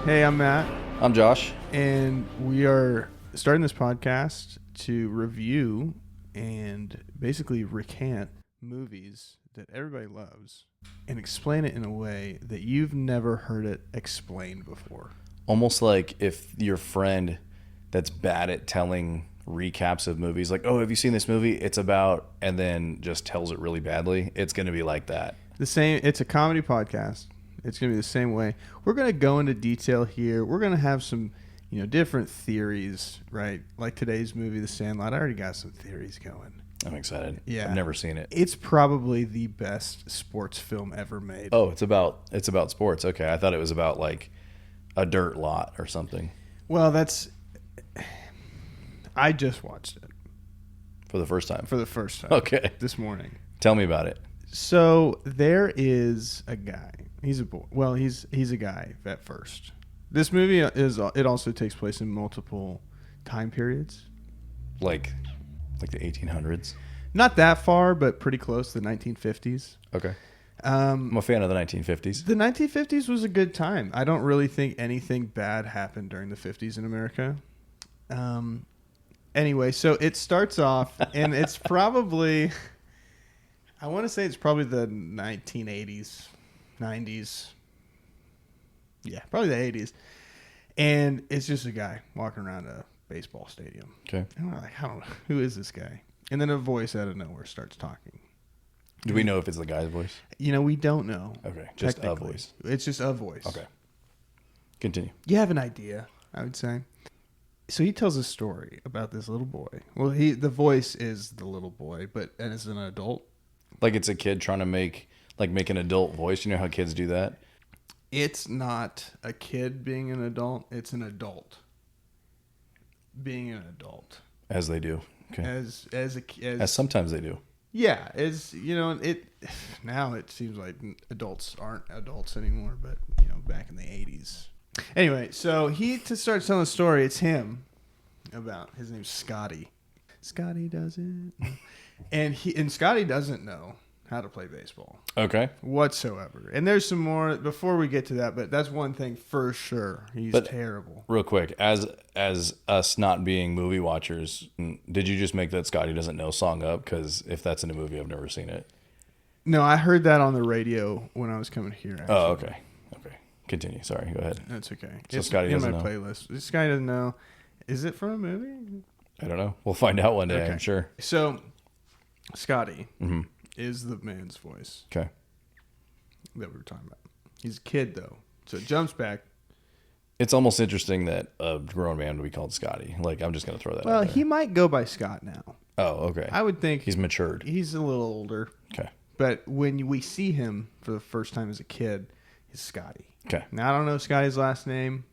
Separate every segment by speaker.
Speaker 1: Hey, I'm Matt,
Speaker 2: I'm Josh.
Speaker 1: and we are starting this podcast to review and basically recant movies that everybody loves and explain it in a way that you've never heard it explained before.
Speaker 2: Almost like if your friend that's bad at telling recaps of movies, like, oh, have you seen this movie? It's about, and then just tells it really badly. It's going to be like that.
Speaker 1: It's a comedy podcast. It's going to be the same way. We're going to go into detail here. We're going to have some, different theories, right? Like today's movie, The Sandlot. I already got some theories going.
Speaker 2: I'm excited.
Speaker 1: Yeah.
Speaker 2: I've never seen it.
Speaker 1: It's probably the best sports film ever made.
Speaker 2: Oh, it's about sports. Okay. I thought it was about like a dirt lot or something.
Speaker 1: Well, I just watched it.
Speaker 2: For the first time.
Speaker 1: Okay. This morning.
Speaker 2: Tell me about it.
Speaker 1: So there is a guy. He's a boy. Well, he's a guy at first. This movie it also takes place in multiple time periods.
Speaker 2: Like the 1800s.
Speaker 1: Not that far, but pretty close to the 1950s.
Speaker 2: Okay. I'm a fan of the 1950s.
Speaker 1: The 1950s was a good time. I don't really think anything bad happened during the 50s in America. Anyway, so it starts off, and it's probably, I want to say it's probably the 1980s, 90s. Yeah, probably the 80s. And it's just a guy walking around a baseball stadium.
Speaker 2: Okay.
Speaker 1: And I'm like, I don't know, who is this guy? And then a voice out of nowhere starts talking.
Speaker 2: Do we know if it's the guy's voice?
Speaker 1: We don't know.
Speaker 2: Okay, just a voice.
Speaker 1: It's just a voice.
Speaker 2: Okay. Continue.
Speaker 1: You have an idea, I would say. So he tells a story about this little boy. Well, the voice is the little boy, but as an adult.
Speaker 2: Like it's a kid trying to make an adult voice. You know how kids do that?
Speaker 1: It's not a kid being an adult. It's an adult being an adult.
Speaker 2: As they do. Okay.
Speaker 1: As
Speaker 2: sometimes they do.
Speaker 1: Yeah, now it seems like adults aren't adults anymore, but back in the 80s. Anyway, so to start telling the story, it's him his name's Scotty. Scotty doesn't know. And Scotty doesn't know how to play baseball.
Speaker 2: Okay.
Speaker 1: Whatsoever. And there's some more before we get to that, but that's one thing for sure. He's terrible.
Speaker 2: Real quick, as us not being movie watchers, did you just make that Scotty doesn't know song up? Because if that's in a movie, I've never seen it.
Speaker 1: No, I heard that on the radio when I was coming here. Actually.
Speaker 2: Oh, okay. Continue. Sorry, go ahead.
Speaker 1: That's okay.
Speaker 2: So
Speaker 1: it's
Speaker 2: Scotty doesn't know.
Speaker 1: in my playlist. This guy doesn't know. Is it from a movie?
Speaker 2: I don't know. We'll find out one day,
Speaker 1: okay.
Speaker 2: I'm sure.
Speaker 1: So, Scotty is the man's voice.
Speaker 2: Okay.
Speaker 1: That we were talking about. He's a kid, though. So it jumps back.
Speaker 2: It's almost interesting that a grown man would be called Scotty. Like, I'm just going to throw that out there.
Speaker 1: Well, he might go by Scott now.
Speaker 2: Oh, okay.
Speaker 1: I would think.
Speaker 2: He's matured.
Speaker 1: He's a little older.
Speaker 2: Okay.
Speaker 1: But when we see him for the first time as a kid, he's Scotty.
Speaker 2: Okay.
Speaker 1: Now, I don't know Scotty's last name,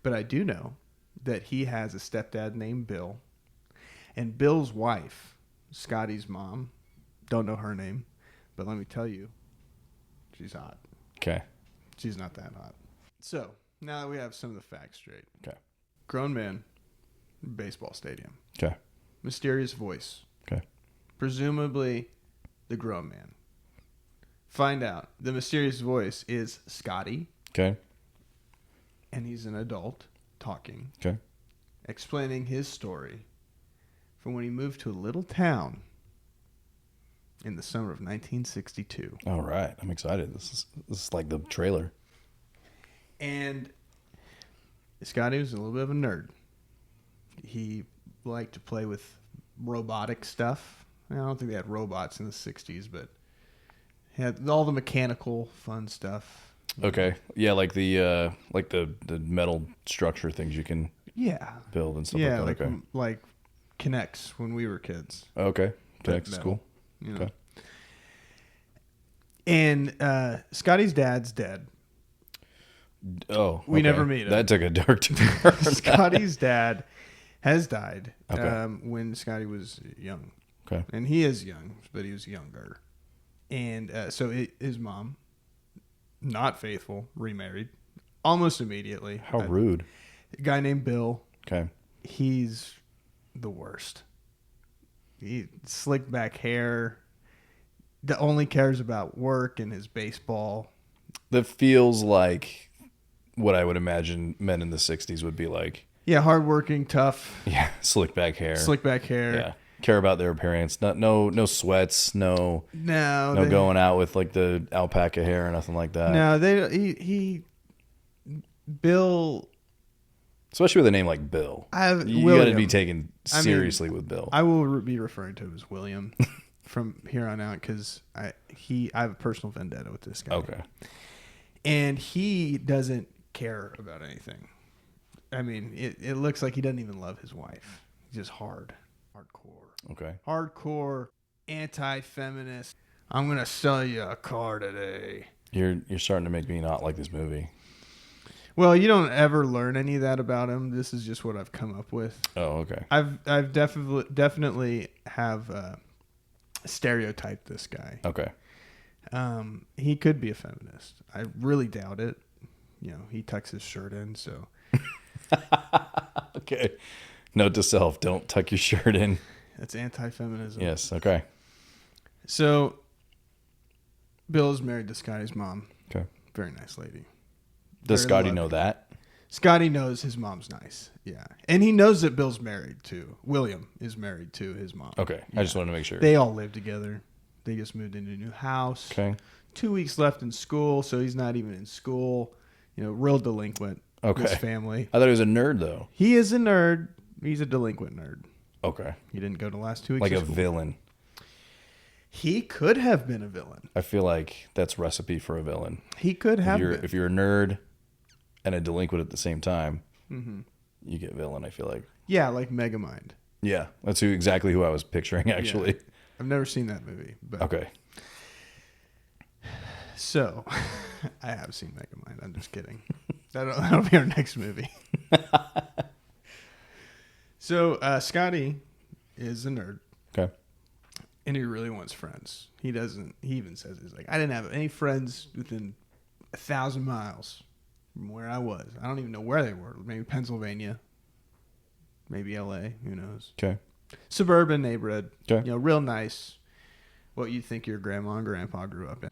Speaker 1: but I do know that he has a stepdad named Bill. And Bill's wife, Scotty's mom, don't know her name, but let me tell you, she's hot.
Speaker 2: Okay.
Speaker 1: She's not that hot. So, now that we have some of the facts straight.
Speaker 2: Okay.
Speaker 1: Grown man, baseball stadium.
Speaker 2: Okay.
Speaker 1: Mysterious voice.
Speaker 2: Okay.
Speaker 1: Presumably the grown man. Find out the mysterious voice is Scotty.
Speaker 2: Okay.
Speaker 1: And he's an adult talking.
Speaker 2: Okay. Explaining
Speaker 1: his story from when he moved to a little town in the summer of 1962.
Speaker 2: All right. I'm excited. This is like the trailer.
Speaker 1: And Scotty was a little bit of a nerd. He liked to play with robotic stuff. I don't think they had robots in the 60s, but he had all the mechanical fun stuff.
Speaker 2: Okay. Yeah, like the metal structure things you can build and stuff like that.
Speaker 1: Like Kinects when we were kids.
Speaker 2: Okay. Kinects is cool.
Speaker 1: Okay. And Scotty's dad's dead.
Speaker 2: Oh, okay.
Speaker 1: We never meet him.
Speaker 2: That took a dark turn.
Speaker 1: Scotty's dad has died when Scotty was young.
Speaker 2: Okay.
Speaker 1: And he is young, but he was younger. And so his mom, not faithful, remarried almost immediately.
Speaker 2: How rude.
Speaker 1: A guy named Bill.
Speaker 2: Okay.
Speaker 1: He's the worst. He slicked back hair. Only cares about work and his baseball.
Speaker 2: That feels like what I would imagine men in the 60s would be like.
Speaker 1: Yeah, hardworking, tough.
Speaker 2: Yeah, slick back hair.
Speaker 1: Yeah,
Speaker 2: care about their appearance. No sweats. No going out with like the alpaca hair or nothing like that.
Speaker 1: No, Bill.
Speaker 2: Especially with a name like Bill, you got to be taken seriously with Bill.
Speaker 1: I will be referring to him as William from here on out because I have a personal vendetta with this guy.
Speaker 2: Okay,
Speaker 1: and he doesn't care about anything. I mean, it looks like he doesn't even love his wife. He's just hardcore.
Speaker 2: Okay,
Speaker 1: hardcore, anti-feminist. I'm gonna sell you a car today.
Speaker 2: You're starting to make me not like this movie.
Speaker 1: Well, you don't ever learn any of that about him. This is just what I've come up with.
Speaker 2: Oh, okay.
Speaker 1: I've definitely have stereotyped this guy.
Speaker 2: Okay.
Speaker 1: He could be a feminist. I really doubt it. You know, he tucks his shirt in, so.
Speaker 2: Okay. Note to self: don't tuck your shirt in.
Speaker 1: That's anti-feminism.
Speaker 2: Yes. Okay.
Speaker 1: So, Bill is married to Scotty's mom.
Speaker 2: Okay.
Speaker 1: Very nice lady.
Speaker 2: Does Scotty know that?
Speaker 1: Scotty knows his mom's nice. Yeah. And he knows that Bill's married too. William is married to his mom.
Speaker 2: Okay.
Speaker 1: Yeah.
Speaker 2: I just wanted to make sure.
Speaker 1: They all live together. They just moved into a new house.
Speaker 2: Okay.
Speaker 1: 2 weeks left in school, so he's not even in school. You know, real delinquent.
Speaker 2: Okay.
Speaker 1: His family.
Speaker 2: I thought he was a nerd though.
Speaker 1: He is a nerd. He's a delinquent nerd.
Speaker 2: Okay.
Speaker 1: He didn't go to the last 2 weeks
Speaker 2: like
Speaker 1: of
Speaker 2: a
Speaker 1: school.
Speaker 2: villain.
Speaker 1: He could have been a villain.
Speaker 2: I feel like that's recipe for a villain.
Speaker 1: He could have been.
Speaker 2: If you're a nerd and a delinquent at the same time, you get villain, I feel like.
Speaker 1: Yeah, like Megamind.
Speaker 2: Yeah, that's exactly who I was picturing, actually.
Speaker 1: Yeah. I've never seen that movie. But
Speaker 2: Okay.
Speaker 1: So, I have seen Megamind. I'm just kidding. That'll be our next movie. So, Scotty is a nerd.
Speaker 2: Okay.
Speaker 1: And he really wants friends. He even says, he's like, I didn't have any friends within 1,000 miles from where I was. I don't even know where they were. Maybe Pennsylvania. Maybe LA. Who knows?
Speaker 2: Okay.
Speaker 1: Suburban neighborhood.
Speaker 2: Okay.
Speaker 1: You know, real nice. What you think your grandma and grandpa grew up in.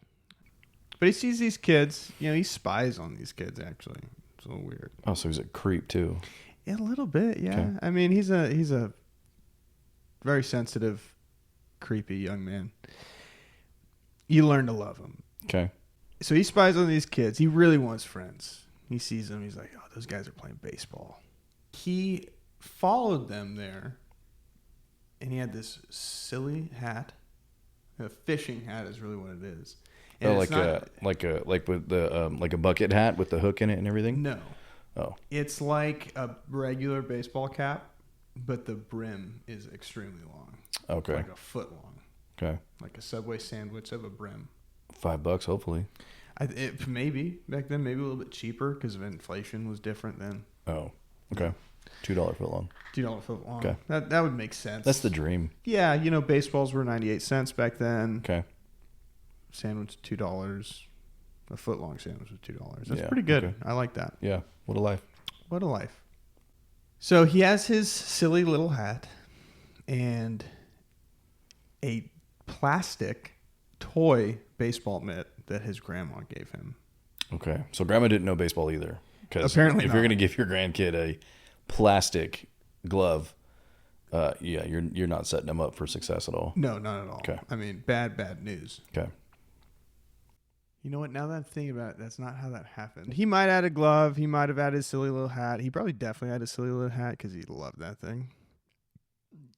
Speaker 1: But he sees these kids. You know, he spies on these kids, actually. It's a little weird.
Speaker 2: Oh, so he's a creep, too.
Speaker 1: Yeah, a little bit, yeah.
Speaker 2: Okay.
Speaker 1: I mean, he's a very sensitive, creepy young man. You learn to love him.
Speaker 2: Okay.
Speaker 1: So he spies on these kids. He really wants friends. He sees them. He's like, oh, those guys are playing baseball. He followed them there, and he had this silly hat. A fishing hat is really what it is. And
Speaker 2: Oh,
Speaker 1: it's
Speaker 2: like with the like a bucket hat with the hook in it and everything?
Speaker 1: No.
Speaker 2: Oh.
Speaker 1: It's like a regular baseball cap, but the brim is extremely long.
Speaker 2: Okay.
Speaker 1: Like a foot long.
Speaker 2: Okay.
Speaker 1: Like a Subway sandwich of a brim.
Speaker 2: $5, hopefully.
Speaker 1: Maybe back then, maybe a little bit cheaper because of inflation was different then.
Speaker 2: Oh. Okay. $2 foot long.
Speaker 1: $2 foot long.
Speaker 2: Okay.
Speaker 1: That would make sense.
Speaker 2: That's the dream.
Speaker 1: Yeah, you know, baseballs were 98 cents back then.
Speaker 2: Okay.
Speaker 1: Sandwich $2. A foot long sandwich was $2. That's
Speaker 2: Yeah,
Speaker 1: pretty good.
Speaker 2: okay.
Speaker 1: I like that.
Speaker 2: Yeah. What a life.
Speaker 1: What a life. So he has his silly little hat and a plastic toy baseball mitt that his grandma gave him.
Speaker 2: Okay. So grandma didn't know baseball either. Because
Speaker 1: Apparently
Speaker 2: if
Speaker 1: not.
Speaker 2: you're going to give your grandkid a plastic glove, yeah, you're not setting them up for success at all.
Speaker 1: No, not at all.
Speaker 2: Okay.
Speaker 1: I mean, bad news.
Speaker 2: Okay.
Speaker 1: You know what? Now that I'm thinking about it, that's not how that happened. He might add a glove. He might have had his silly little hat. He probably definitely had a silly little hat because he loved that thing.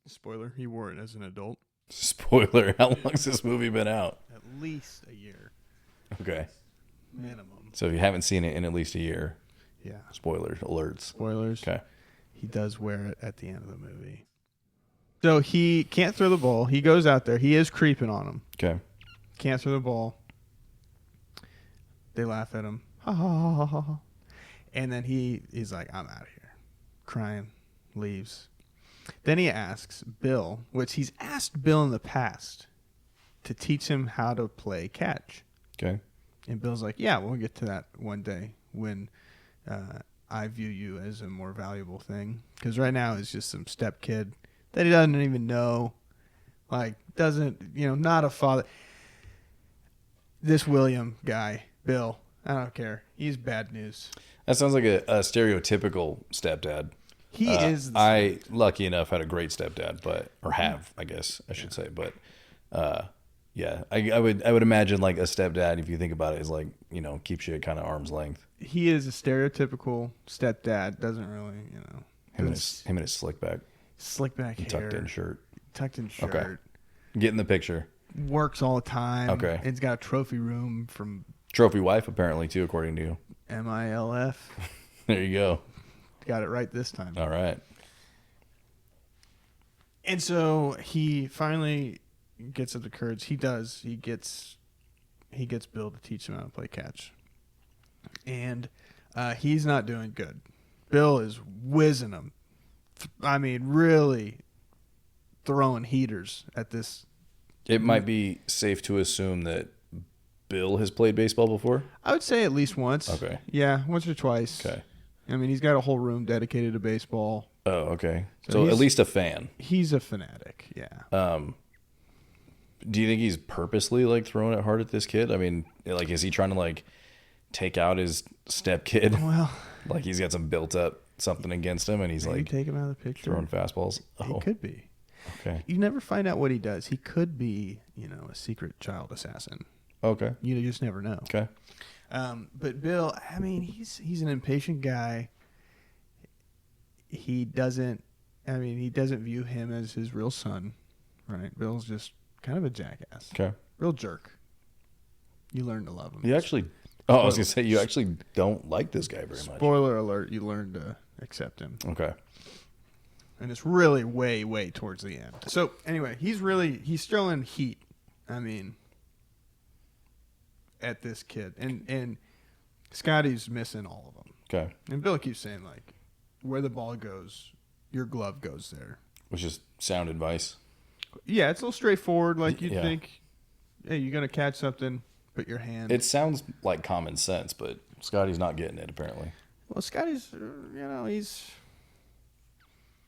Speaker 1: Spoiler, he wore it as an adult.
Speaker 2: Spoiler, how long's this movie been out?
Speaker 1: At least a year.
Speaker 2: Okay.
Speaker 1: Minimum.
Speaker 2: So if you haven't seen it in at least a year,
Speaker 1: Yeah.
Speaker 2: spoiler alerts.
Speaker 1: Spoilers.
Speaker 2: Okay.
Speaker 1: He does wear it at the end of the movie. So he can't throw the ball. He goes out there. He is creeping on him.
Speaker 2: Okay.
Speaker 1: Can't throw the ball. They laugh at him. Ha ha ha ha ha, ha. And then he's like, I'm out of here. Crying. Leaves. Then he asks Bill, which he's asked Bill in the past, to teach him how to play catch.
Speaker 2: Okay.
Speaker 1: And Bill's like, yeah, we'll get to that one day when I view you as a more valuable thing. Because right now it's just some step kid that he doesn't even know. Like, doesn't, not a father. This William guy, Bill, I don't care. He's bad news.
Speaker 2: That sounds like a stereotypical stepdad.
Speaker 1: He is.
Speaker 2: I, lucky enough, had a great stepdad, or have, I guess I should say. But, yeah, I would imagine like a stepdad, if you think about it, is like, keeps you at kind of arm's length.
Speaker 1: He is a stereotypical stepdad. Doesn't really,
Speaker 2: Him and his slick back
Speaker 1: hair. Tucked in shirt.
Speaker 2: Okay. Get in the picture.
Speaker 1: Works all the time.
Speaker 2: Okay.
Speaker 1: It's got a trophy room from...
Speaker 2: Trophy wife, apparently, too, according to you.
Speaker 1: MILF.
Speaker 2: There you go.
Speaker 1: Got it right this time.
Speaker 2: All right.
Speaker 1: And so he finally gets up the courage. He does. He gets Bill to teach him how to play catch. And he's not doing good. Bill is whizzing him. I mean, really throwing heaters at this.
Speaker 2: It might be safe to assume that Bill has played baseball before?
Speaker 1: I would say at least once.
Speaker 2: Okay.
Speaker 1: Yeah, once or twice.
Speaker 2: Okay.
Speaker 1: I mean, he's got a whole room dedicated to baseball.
Speaker 2: Oh, okay. So at least a fan.
Speaker 1: He's a fanatic, yeah.
Speaker 2: Do you think he's purposely like throwing it hard at this kid? I mean, like, is he trying to like take out his stepkid?
Speaker 1: Well,
Speaker 2: like he's got some built up something against him, and he's like
Speaker 1: take him out of the picture.
Speaker 2: Throwing fastballs.
Speaker 1: He could be.
Speaker 2: Okay.
Speaker 1: You never find out what he does. He could be, a secret child assassin.
Speaker 2: Okay.
Speaker 1: You just never know.
Speaker 2: Okay.
Speaker 1: But Bill, I mean, he's an impatient guy. He doesn't view him as his real son, right? Bill's just kind of a jackass.
Speaker 2: Okay.
Speaker 1: Real jerk. You learn to love him.
Speaker 2: You actually... Oh, I was going to say, you actually don't like this guy very much.
Speaker 1: Spoiler alert, you learn to accept him.
Speaker 2: Okay.
Speaker 1: And it's really way, way towards the end. So, anyway, he's throwing heat, I mean, at this kid. And Scotty's missing all of them.
Speaker 2: Okay.
Speaker 1: And Bill keeps saying, like, where the ball goes, your glove goes there.
Speaker 2: Which is sound advice.
Speaker 1: Yeah, it's a little straightforward. Like, you'd think, hey, you're going to catch something, put your hand.
Speaker 2: It sounds like common sense, but Scotty's not getting it, apparently.
Speaker 1: Well, Scotty's, he's...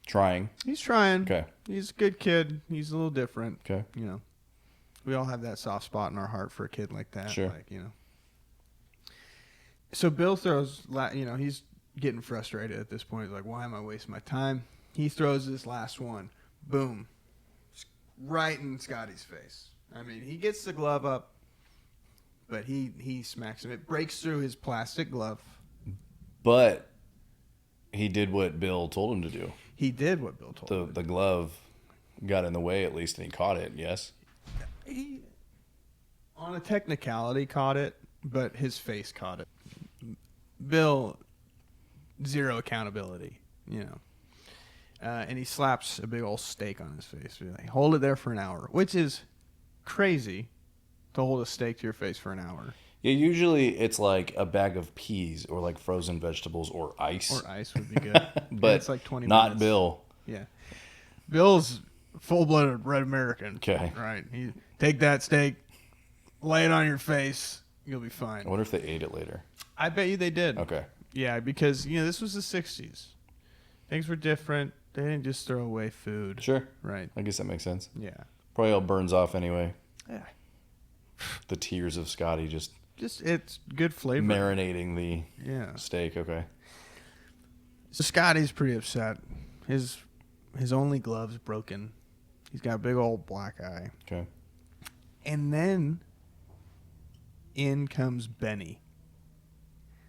Speaker 2: Trying.
Speaker 1: He's trying.
Speaker 2: Okay.
Speaker 1: He's a good kid. He's a little different.
Speaker 2: Okay.
Speaker 1: We all have that soft spot in our heart for a kid like that.
Speaker 2: Sure.
Speaker 1: Like, So Bill throws, he's getting frustrated at this point. He's like, why am I wasting my time? He throws this last one. Boom. Right in Scotty's face. I mean, he gets the glove up, but he smacks him. It breaks through his plastic glove.
Speaker 2: But he did what Bill told him to do.
Speaker 1: He did what Bill told him.
Speaker 2: The glove got in the way at least, and he caught it, yes?
Speaker 1: He, on a technicality, caught it, but his face caught it. Bill, zero accountability, and he slaps a big old steak on his face. Like, hold it there for an hour, which is crazy to hold a steak to your face for an hour.
Speaker 2: Yeah, usually it's like a bag of peas or like frozen vegetables or ice.
Speaker 1: Or ice would be good.
Speaker 2: But
Speaker 1: it's like 20
Speaker 2: not
Speaker 1: minutes.
Speaker 2: Bill.
Speaker 1: Yeah. Bill's full-blooded red American.
Speaker 2: Okay.
Speaker 1: Right. He take that steak, lay it on your face, you'll be fine.
Speaker 2: I wonder if they ate it later.
Speaker 1: I bet you they did.
Speaker 2: Okay.
Speaker 1: Yeah, because, this was the 60s. Things were different. They didn't just throw away food.
Speaker 2: Sure.
Speaker 1: Right.
Speaker 2: I guess that makes sense.
Speaker 1: Yeah.
Speaker 2: Probably all burns off anyway.
Speaker 1: Yeah.
Speaker 2: The tears of Scotty just
Speaker 1: it's good flavor.
Speaker 2: Marinating the steak. Okay.
Speaker 1: So Scotty's pretty upset. His only glove's broken. He's got a big old black eye.
Speaker 2: Okay.
Speaker 1: And then in comes Benny.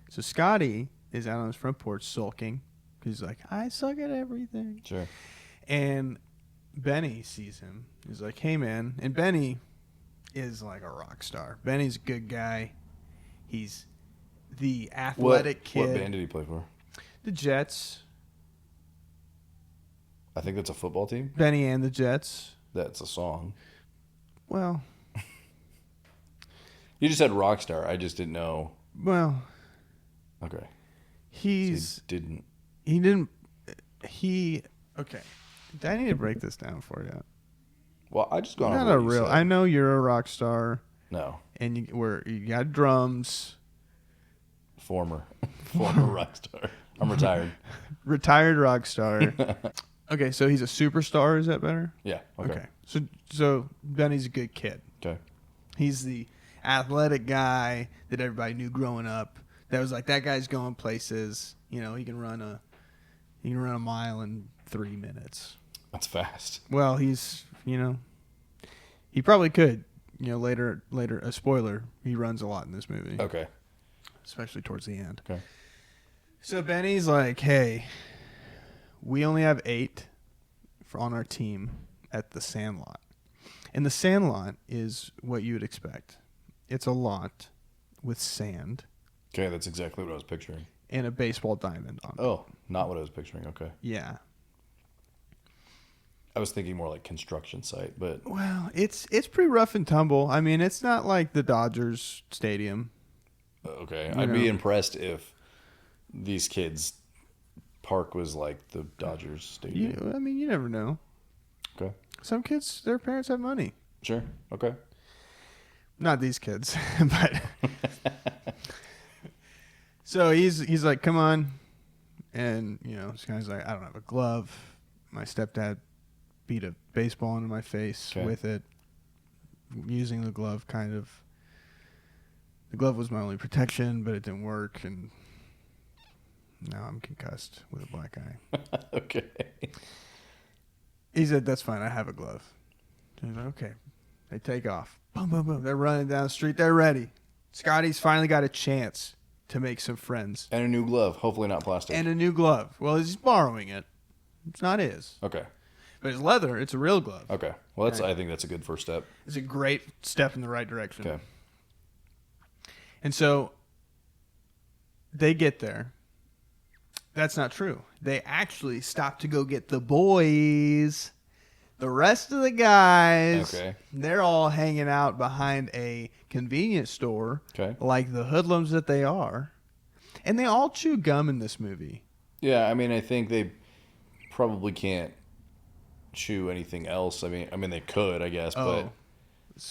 Speaker 1: So Scotty is out on his front porch sulking. He's like, I suck at everything.
Speaker 2: Sure.
Speaker 1: And Benny sees him. He's like, hey, man. And Benny is like a rock star. Benny's a good guy. He's the athletic kid.
Speaker 2: What band did he play for?
Speaker 1: The Jets.
Speaker 2: I think that's a football team.
Speaker 1: Benny and the Jets.
Speaker 2: That's a song.
Speaker 1: Well.
Speaker 2: You just said rock star. I just didn't know.
Speaker 1: Well.
Speaker 2: Okay.
Speaker 1: He
Speaker 2: didn't.
Speaker 1: Okay. I need to break this down for you.
Speaker 2: Well, I just gone
Speaker 1: Not
Speaker 2: over
Speaker 1: a
Speaker 2: what you
Speaker 1: real.
Speaker 2: said.
Speaker 1: I know you're a rock star.
Speaker 2: No.
Speaker 1: And you got drums.
Speaker 2: Former rock star. I'm retired.
Speaker 1: Retired rock star. Okay, so he's a superstar. Is that better?
Speaker 2: Yeah.
Speaker 1: Okay. So Benny's a good kid.
Speaker 2: Okay.
Speaker 1: He's the athletic guy that everybody knew growing up. That was like, that guy's going places. You know, he can run a mile in 3 minutes.
Speaker 2: That's fast.
Speaker 1: Well, he's, you know, he probably could. You know, later, a spoiler, he runs a lot in this movie.
Speaker 2: Okay.
Speaker 1: Especially towards the end.
Speaker 2: Okay.
Speaker 1: So Benny's like, hey, we only have 8 on our team at the Sandlot. And the Sandlot is what you would expect. It's a lot with sand.
Speaker 2: Okay, that's exactly what I was picturing.
Speaker 1: And a baseball diamond on it.
Speaker 2: Oh, not what I was picturing. Okay.
Speaker 1: Yeah.
Speaker 2: I was thinking more like construction site, but...
Speaker 1: Well, it's pretty rough and tumble. I mean, it's not like the Dodgers stadium.
Speaker 2: Okay. I'd be impressed if these kids' park was like the Dodgers stadium.
Speaker 1: I mean, you never know.
Speaker 2: Okay.
Speaker 1: Some kids, their parents have money.
Speaker 2: Sure. Okay.
Speaker 1: Not these kids, but... So he's like, come on. And, you know, this guy's like, I don't have a glove. My stepdad beat a baseball into my face with it. Using the glove, kind of. The glove was my only protection, but it didn't work. And now I'm concussed with a black eye.
Speaker 2: Okay.
Speaker 1: He said, that's fine. I have a glove. He's like, okay. They take off. Boom, boom, boom. They're running down the street. They're ready. Scotty's finally got a chance to make some friends.
Speaker 2: And a new glove. Hopefully not plastic.
Speaker 1: And a new glove. Well, he's borrowing it. It's not his.
Speaker 2: Okay.
Speaker 1: But it's leather. It's a real glove.
Speaker 2: Okay. Well, I think that's a good first step.
Speaker 1: It's a great step in the right direction.
Speaker 2: Okay.
Speaker 1: And so they get there. That's not true. They actually stop to go get the boys. The rest of the guys, they're all hanging out behind a convenience store, like the hoodlums that they are. And they all chew gum in this movie.
Speaker 2: Yeah, I mean, I think they probably can't chew anything else. I mean, they could, I guess, but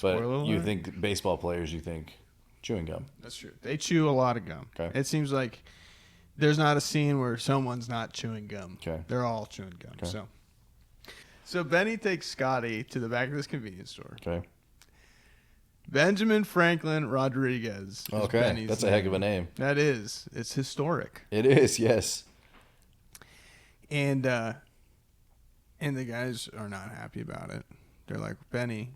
Speaker 2: you think baseball players, you think chewing gum.
Speaker 1: That's true. They chew a lot of gum.
Speaker 2: Okay.
Speaker 1: It seems like there's not a scene where someone's not chewing gum.
Speaker 2: Okay.
Speaker 1: They're all chewing gum. Okay. So Benny takes Scotty to the back of this convenience store.
Speaker 2: Okay.
Speaker 1: Benjamin Franklin Rodriguez.
Speaker 2: Okay. Benny's That's a heck of a name.
Speaker 1: That is. It's historic.
Speaker 2: It is, yes.
Speaker 1: And the guys are not happy about it. They're like, Benny,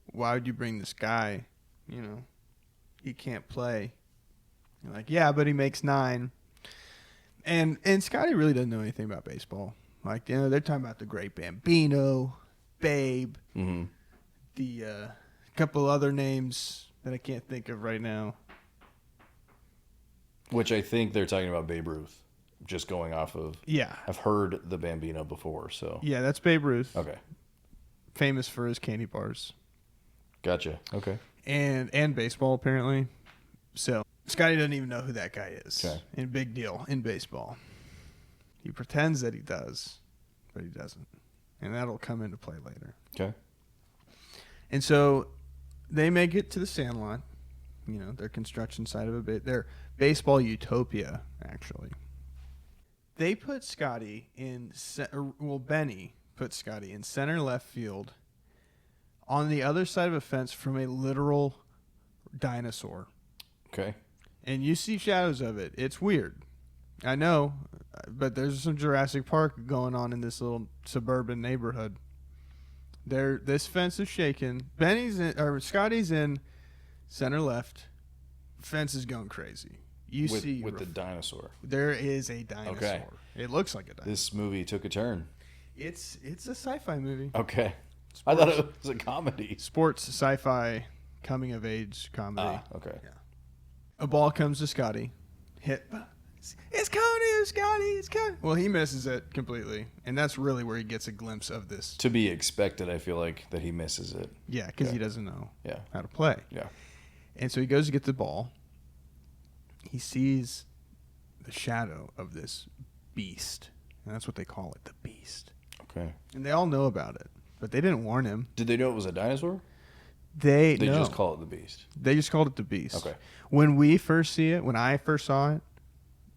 Speaker 1: why would you bring this guy? You know, he can't play. You're like, yeah, but he makes 9. And Scotty really doesn't know anything about baseball. Like, you know, they're talking about the great Bambino, Babe, the couple other names that I can't think of right now.
Speaker 2: Which I think they're talking about Babe Ruth, just going off of...
Speaker 1: Yeah.
Speaker 2: I've heard the Bambino before, so...
Speaker 1: Yeah, that's Babe Ruth.
Speaker 2: Okay.
Speaker 1: Famous for his candy bars.
Speaker 2: Gotcha. Okay.
Speaker 1: And baseball, apparently. So, Scotty doesn't even know who that guy is.
Speaker 2: Okay.
Speaker 1: And big deal in baseball. He pretends that he does, but he doesn't. And that'll come into play later.
Speaker 2: Okay.
Speaker 1: And so they make it to the Sandlot, you know, their construction side of their baseball utopia, actually. They put Scotty Benny put Scotty in center left field on the other side of a fence from a literal dinosaur.
Speaker 2: Okay.
Speaker 1: And you see shadows of it. It's weird. I know, but there's some Jurassic Park going on in this little suburban neighborhood. This fence is shaking. Scotty's in center left. Fence is going crazy. With
Speaker 2: the dinosaur.
Speaker 1: There is a dinosaur.
Speaker 2: Okay.
Speaker 1: It looks like a dinosaur.
Speaker 2: This movie took a turn.
Speaker 1: It's a sci-fi movie.
Speaker 2: Okay. I thought it was a comedy.
Speaker 1: Sports, sci-fi, coming of age comedy.
Speaker 2: Okay.
Speaker 1: Yeah. A ball comes to Scotty. Hit. It's coming to you, Scotty. It's coming. Well, he misses it completely, and that's really where he gets a glimpse of this.
Speaker 2: To be expected, I feel like, that he misses it.
Speaker 1: Yeah, because he doesn't know how to play.
Speaker 2: Yeah.
Speaker 1: And so he goes to get the ball. He sees the shadow of this beast, and that's what they call it, the beast.
Speaker 2: Okay.
Speaker 1: And they all know about it, but they didn't warn him.
Speaker 2: Did they know it was a dinosaur?
Speaker 1: They
Speaker 2: just call it the beast.
Speaker 1: They just called it the beast.
Speaker 2: Okay.
Speaker 1: When I first saw it,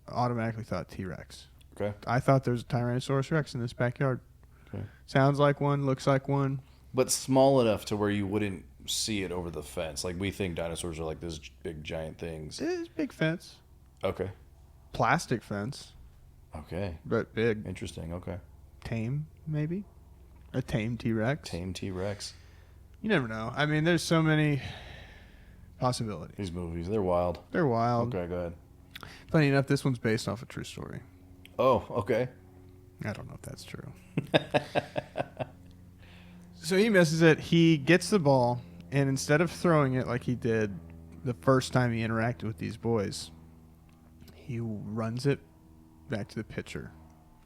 Speaker 1: I automatically thought T-Rex.
Speaker 2: Okay.
Speaker 1: I thought there was a Tyrannosaurus Rex in this backyard.
Speaker 2: Okay.
Speaker 1: Sounds like one, looks like one.
Speaker 2: But small enough to where you wouldn't see it over the fence. Like, we think dinosaurs are like those big giant things.
Speaker 1: It's big fence.
Speaker 2: Okay.
Speaker 1: Plastic fence.
Speaker 2: Okay.
Speaker 1: But big.
Speaker 2: Interesting. Okay.
Speaker 1: Tame, maybe? A tame T-Rex.
Speaker 2: Tame T-Rex.
Speaker 1: You never know. I mean, there's so many possibilities.
Speaker 2: These movies, they're wild.
Speaker 1: They're wild.
Speaker 2: Okay, go ahead.
Speaker 1: Funny enough, this one's based off a true story.
Speaker 2: Oh, okay.
Speaker 1: I don't know if that's true. So he misses it. He gets the ball, and instead of throwing it like he did the first time he interacted with these boys, he runs it back to the pitcher.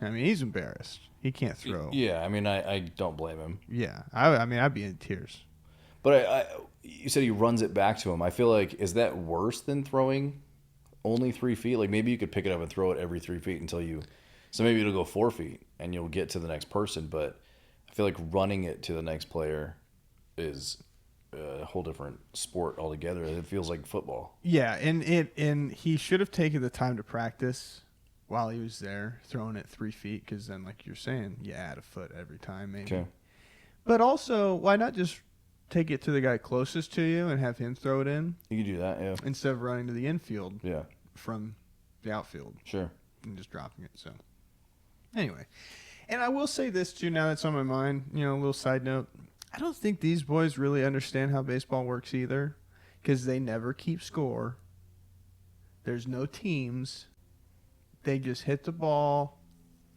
Speaker 1: I mean, he's embarrassed. He can't throw.
Speaker 2: Yeah, I mean, I don't blame him.
Speaker 1: Yeah. I mean, I'd be in tears.
Speaker 2: But you said he runs it back to him. I feel like, is that worse than throwing only 3 feet? Like, maybe you could pick it up and throw it every 3 feet until you... So maybe it'll go 4 feet, and you'll get to the next person, but... I feel like running it to the next player is a whole different sport altogether. It feels like football.
Speaker 1: Yeah, and he should have taken the time to practice while he was there, throwing it 3 feet, because then, like you're saying, you add a foot every time, maybe.
Speaker 2: Okay.
Speaker 1: But also, why not just take it to the guy closest to you and have him throw it in?
Speaker 2: You could do that, yeah.
Speaker 1: Instead of running to the infield from the outfield.
Speaker 2: Sure.
Speaker 1: And just dropping it. So, anyway. And I will say this, too, now that's on my mind, a little side note. I don't think these boys really understand how baseball works either, because they never keep score. There's no teams. They just hit the ball,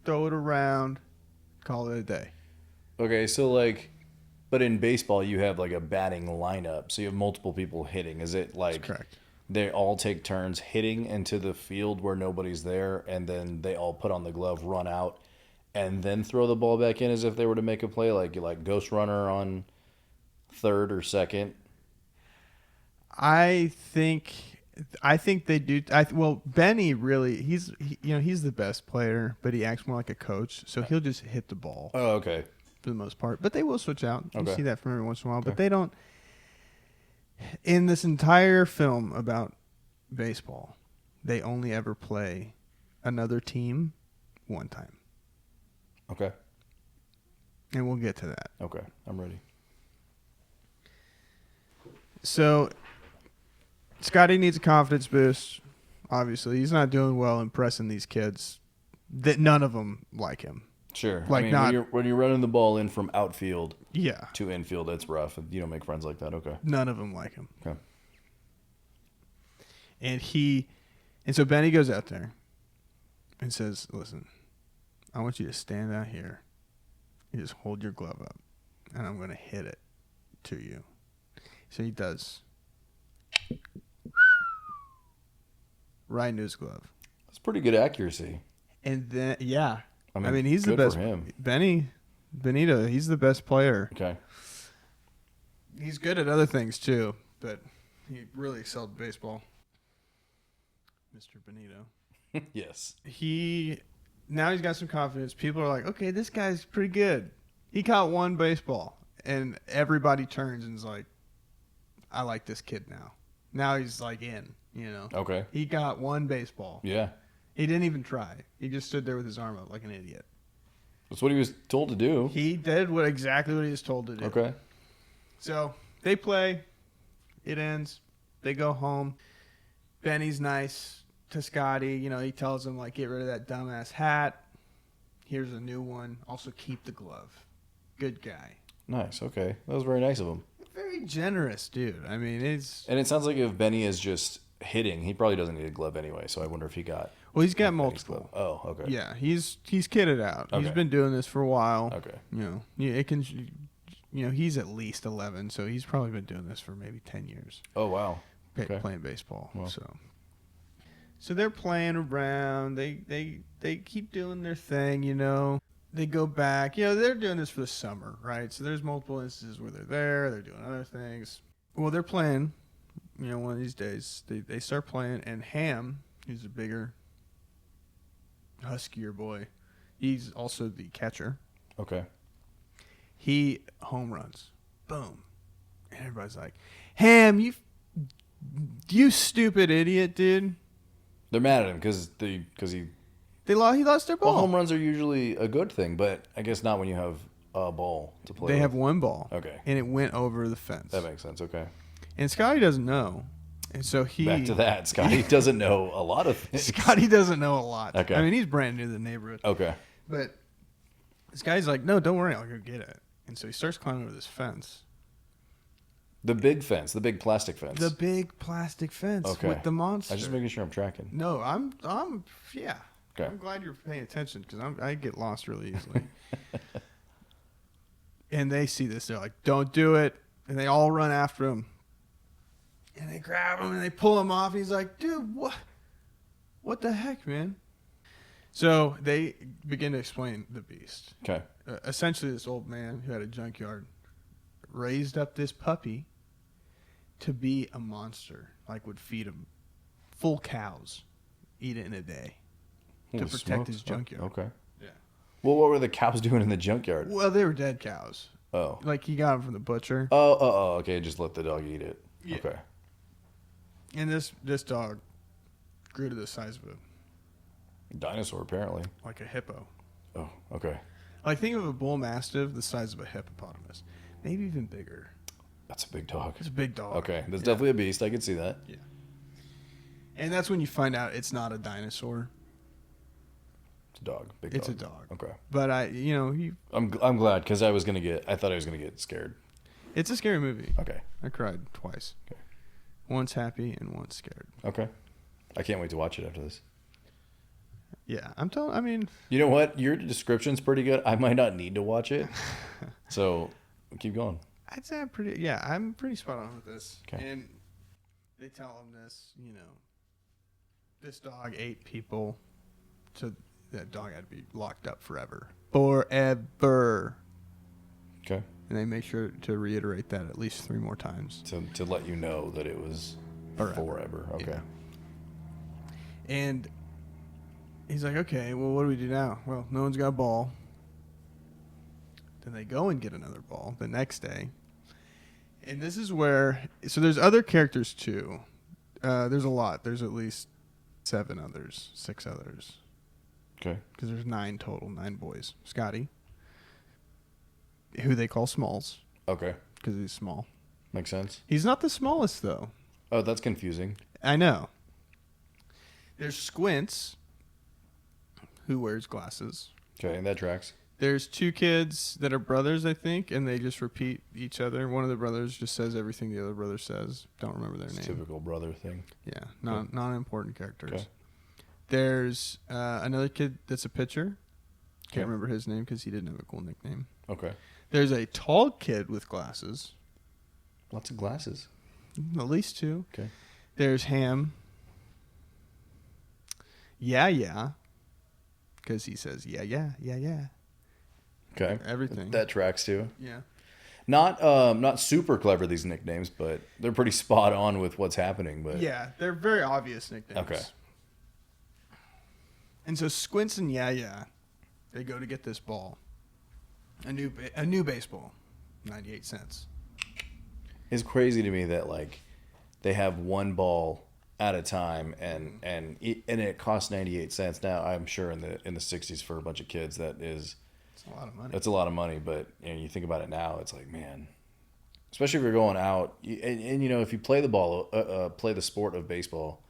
Speaker 1: throw it around, call it a day.
Speaker 2: Okay, so like, but in baseball you have like a batting lineup, so you have multiple people hitting. Is it like
Speaker 1: That's correct.
Speaker 2: They all take turns hitting into the field where nobody's there, and then they all put on the glove, run out, and then throw the ball back in as if they were to make a play, like ghost runner on third or second?
Speaker 1: I think they do. Benny really, he's the best player, but he acts more like a coach, so he'll just hit the ball.
Speaker 2: Oh, okay.
Speaker 1: For the most part, but they will switch out. You
Speaker 2: Okay.
Speaker 1: see that from every once in a while,
Speaker 2: Okay.
Speaker 1: but they don't. In this entire film about baseball, they only ever play another team one time.
Speaker 2: Okay.
Speaker 1: And we'll get to that.
Speaker 2: Okay, I'm ready.
Speaker 1: So, Scotty needs a confidence boost. Obviously, he's not doing well impressing these kids. That none of them like him.
Speaker 2: Sure.
Speaker 1: Like, not
Speaker 2: when you're running the ball in from outfield
Speaker 1: yeah.
Speaker 2: to infield, that's rough. You don't make friends like that. Okay.
Speaker 1: None of them like him.
Speaker 2: Okay.
Speaker 1: And so Benny goes out there and says, "Listen, I want you to stand out here and just hold your glove up, and I'm going to hit it to you." So he does. Right into his glove.
Speaker 2: That's pretty good accuracy.
Speaker 1: And then, yeah.
Speaker 2: I
Speaker 1: I mean, he's the
Speaker 2: good
Speaker 1: best.
Speaker 2: for him.
Speaker 1: Benito, he's the best player.
Speaker 2: Okay.
Speaker 1: He's good at other things, too, but he really excelled at baseball. Mr. Benito.
Speaker 2: Yes.
Speaker 1: Now he's got some confidence. People are like, okay, this guy's pretty good. He caught one baseball, and everybody turns and is like, I like this kid now. Now he's like in,
Speaker 2: Okay.
Speaker 1: He got one baseball.
Speaker 2: Yeah.
Speaker 1: He didn't even try. He just stood there with his arm up like an idiot.
Speaker 2: That's what he was told to do.
Speaker 1: He did exactly what he was told to do.
Speaker 2: Okay.
Speaker 1: So they play. It ends. They go home. Benny's nice to Scotty. He tells him, get rid of that dumbass hat. Here's a new one. Also keep the glove. Good guy.
Speaker 2: Nice. Okay. That was very nice of him.
Speaker 1: Very generous, dude. I mean, it's...
Speaker 2: And it sounds like if Benny is just hitting, he probably doesn't need a glove anyway, so I wonder if he got...
Speaker 1: Well, he's got
Speaker 2: Benny's
Speaker 1: multiple.
Speaker 2: glove. Oh, okay.
Speaker 1: Yeah, he's kitted out.
Speaker 2: Okay.
Speaker 1: He's been doing this for a while.
Speaker 2: Okay.
Speaker 1: It can... he's at least 11, so he's probably been doing this for maybe 10 years.
Speaker 2: Oh, wow. Okay.
Speaker 1: Playing baseball.
Speaker 2: Wow.
Speaker 1: So they're playing around. They keep doing their thing, They go back. They're doing this for the summer, right? So there's multiple instances where they're doing other things. Well, they're playing, one of these days. They start playing, and Ham, who's a bigger, huskier boy, he's also the catcher.
Speaker 2: Okay.
Speaker 1: He home runs. Boom. And everybody's like, Ham, you stupid idiot, dude.
Speaker 2: They're mad at him because he...
Speaker 1: He lost their ball.
Speaker 2: Well, home runs are usually a good thing, but I guess not when you have a ball to play
Speaker 1: They
Speaker 2: with?
Speaker 1: have one ball.
Speaker 2: Okay.
Speaker 1: And it went over the fence.
Speaker 2: That makes sense. Okay.
Speaker 1: And Scotty doesn't know. And so
Speaker 2: Back to that. Scotty doesn't know a lot of things.
Speaker 1: Scotty doesn't know a lot.
Speaker 2: Okay.
Speaker 1: I mean, he's brand new to the neighborhood.
Speaker 2: Okay.
Speaker 1: But this guy's like, no, don't worry. I'll go get it. And so he starts climbing over this fence.
Speaker 2: The big fence. The big plastic fence.
Speaker 1: The big plastic fence with the monster.
Speaker 2: I'm just making sure I'm tracking.
Speaker 1: No, yeah.
Speaker 2: Okay.
Speaker 1: I'm glad you're paying attention because I get lost really easily. And they see this. They're like, don't do it. And they all run after him. And they grab him and they pull him off. And he's like, dude, what? What the heck, man? So they begin to explain the beast.
Speaker 2: Okay.
Speaker 1: Essentially, this old man who had a junkyard raised up this puppy to be a monster. Like would feed him full cows, eat it in a day to
Speaker 2: Holy
Speaker 1: protect
Speaker 2: smokes.
Speaker 1: his junkyard.
Speaker 2: Okay.
Speaker 1: Yeah.
Speaker 2: Well, what were the cows doing in the junkyard?
Speaker 1: Well, they were dead cows.
Speaker 2: Oh.
Speaker 1: Like he got them from the butcher.
Speaker 2: Oh, okay. Just let the dog eat it.
Speaker 1: Yeah.
Speaker 2: Okay.
Speaker 1: And this dog grew to the size of
Speaker 2: Dinosaur, apparently.
Speaker 1: like a hippo.
Speaker 2: Oh, okay.
Speaker 1: Like think of a bull mastiff the size of a hippopotamus, maybe even bigger.
Speaker 2: That's a big dog.
Speaker 1: It's a big dog.
Speaker 2: Okay. That's definitely a beast. I can see that.
Speaker 1: Yeah. And that's when you find out it's not a dinosaur.
Speaker 2: It's a dog. Big
Speaker 1: It's
Speaker 2: dog.
Speaker 1: a dog.
Speaker 2: Okay.
Speaker 1: But
Speaker 2: I'm glad because I thought I was gonna get scared.
Speaker 1: it's a scary movie.
Speaker 2: Okay.
Speaker 1: I cried twice.
Speaker 2: Okay.
Speaker 1: Once happy and once scared.
Speaker 2: Okay. I can't wait to watch it after this.
Speaker 1: Yeah, I mean,
Speaker 2: You know what? Your description's pretty good. I might not need to watch it. So keep going.
Speaker 1: I'd say I'm pretty spot on with this.
Speaker 2: Okay.
Speaker 1: And they tell him this, this dog ate people, so that dog had to be locked up forever. Forever.
Speaker 2: Okay.
Speaker 1: And they make sure to reiterate that at least 3 more times.
Speaker 2: To let you know that it was forever. Okay.
Speaker 1: Yeah. And he's like, okay, well, what do we do now? Well, no one's got a ball. Then they go and get another ball the next day. And this is where, so there's other characters too. There's a lot. There's at least 7 others, 6 others.
Speaker 2: Okay.
Speaker 1: Because there's 9 total, 9 boys. Scotty, who they call Smalls.
Speaker 2: Okay.
Speaker 1: Because he's small.
Speaker 2: Makes sense.
Speaker 1: He's not the smallest though.
Speaker 2: Oh, that's confusing.
Speaker 1: I know. There's Squints, who wears glasses.
Speaker 2: Okay, and that tracks.
Speaker 1: There's 2 kids that are brothers, I think, and they just repeat each other. One of the brothers just says everything the other brother says. Don't remember their
Speaker 2: It's
Speaker 1: name.
Speaker 2: typical brother thing.
Speaker 1: Yeah, non-important characters.
Speaker 2: Okay.
Speaker 1: There's another kid that's a pitcher. Can't
Speaker 2: Okay.
Speaker 1: remember his name because he didn't have a cool nickname.
Speaker 2: Okay.
Speaker 1: There's a tall kid with glasses.
Speaker 2: Lots of glasses.
Speaker 1: At least 2.
Speaker 2: Okay.
Speaker 1: There's Ham. Yeah. Because he says, yeah.
Speaker 2: Okay.
Speaker 1: Everything.
Speaker 2: That tracks too.
Speaker 1: Yeah.
Speaker 2: Not super clever, these nicknames, but they're pretty spot on with what's happening. But
Speaker 1: Yeah, they're very obvious nicknames.
Speaker 2: Okay.
Speaker 1: And so Squints and Yeah, they go to get this ball. A new baseball, 98 cents.
Speaker 2: it's crazy to me that like they have one ball at a time and it costs 98 cents. Now I'm sure in the 60s for a bunch of kids it's
Speaker 1: a lot of money.
Speaker 2: That's a lot of money, but you think about it now, it's like, man, especially if you're going out and if you play play the sport of baseball,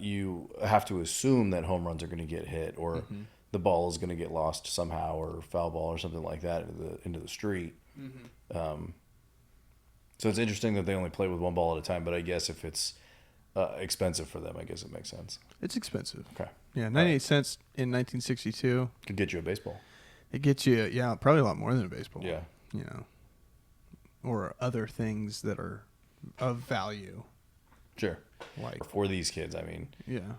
Speaker 2: you have to assume that home runs are going to get hit or the ball is going to get lost somehow or foul ball or something like that into the street. So it's interesting that they only play with one ball at a time, but I guess if it's expensive for them, I guess it makes sense.
Speaker 1: It's expensive.
Speaker 2: Okay.
Speaker 1: Yeah, 98 cents in 1962.
Speaker 2: Could get you a baseball.
Speaker 1: It gets you, probably a lot more than a baseball.
Speaker 2: Yeah.
Speaker 1: Or other things that are of value.
Speaker 2: Sure.
Speaker 1: Like
Speaker 2: For these kids, I mean,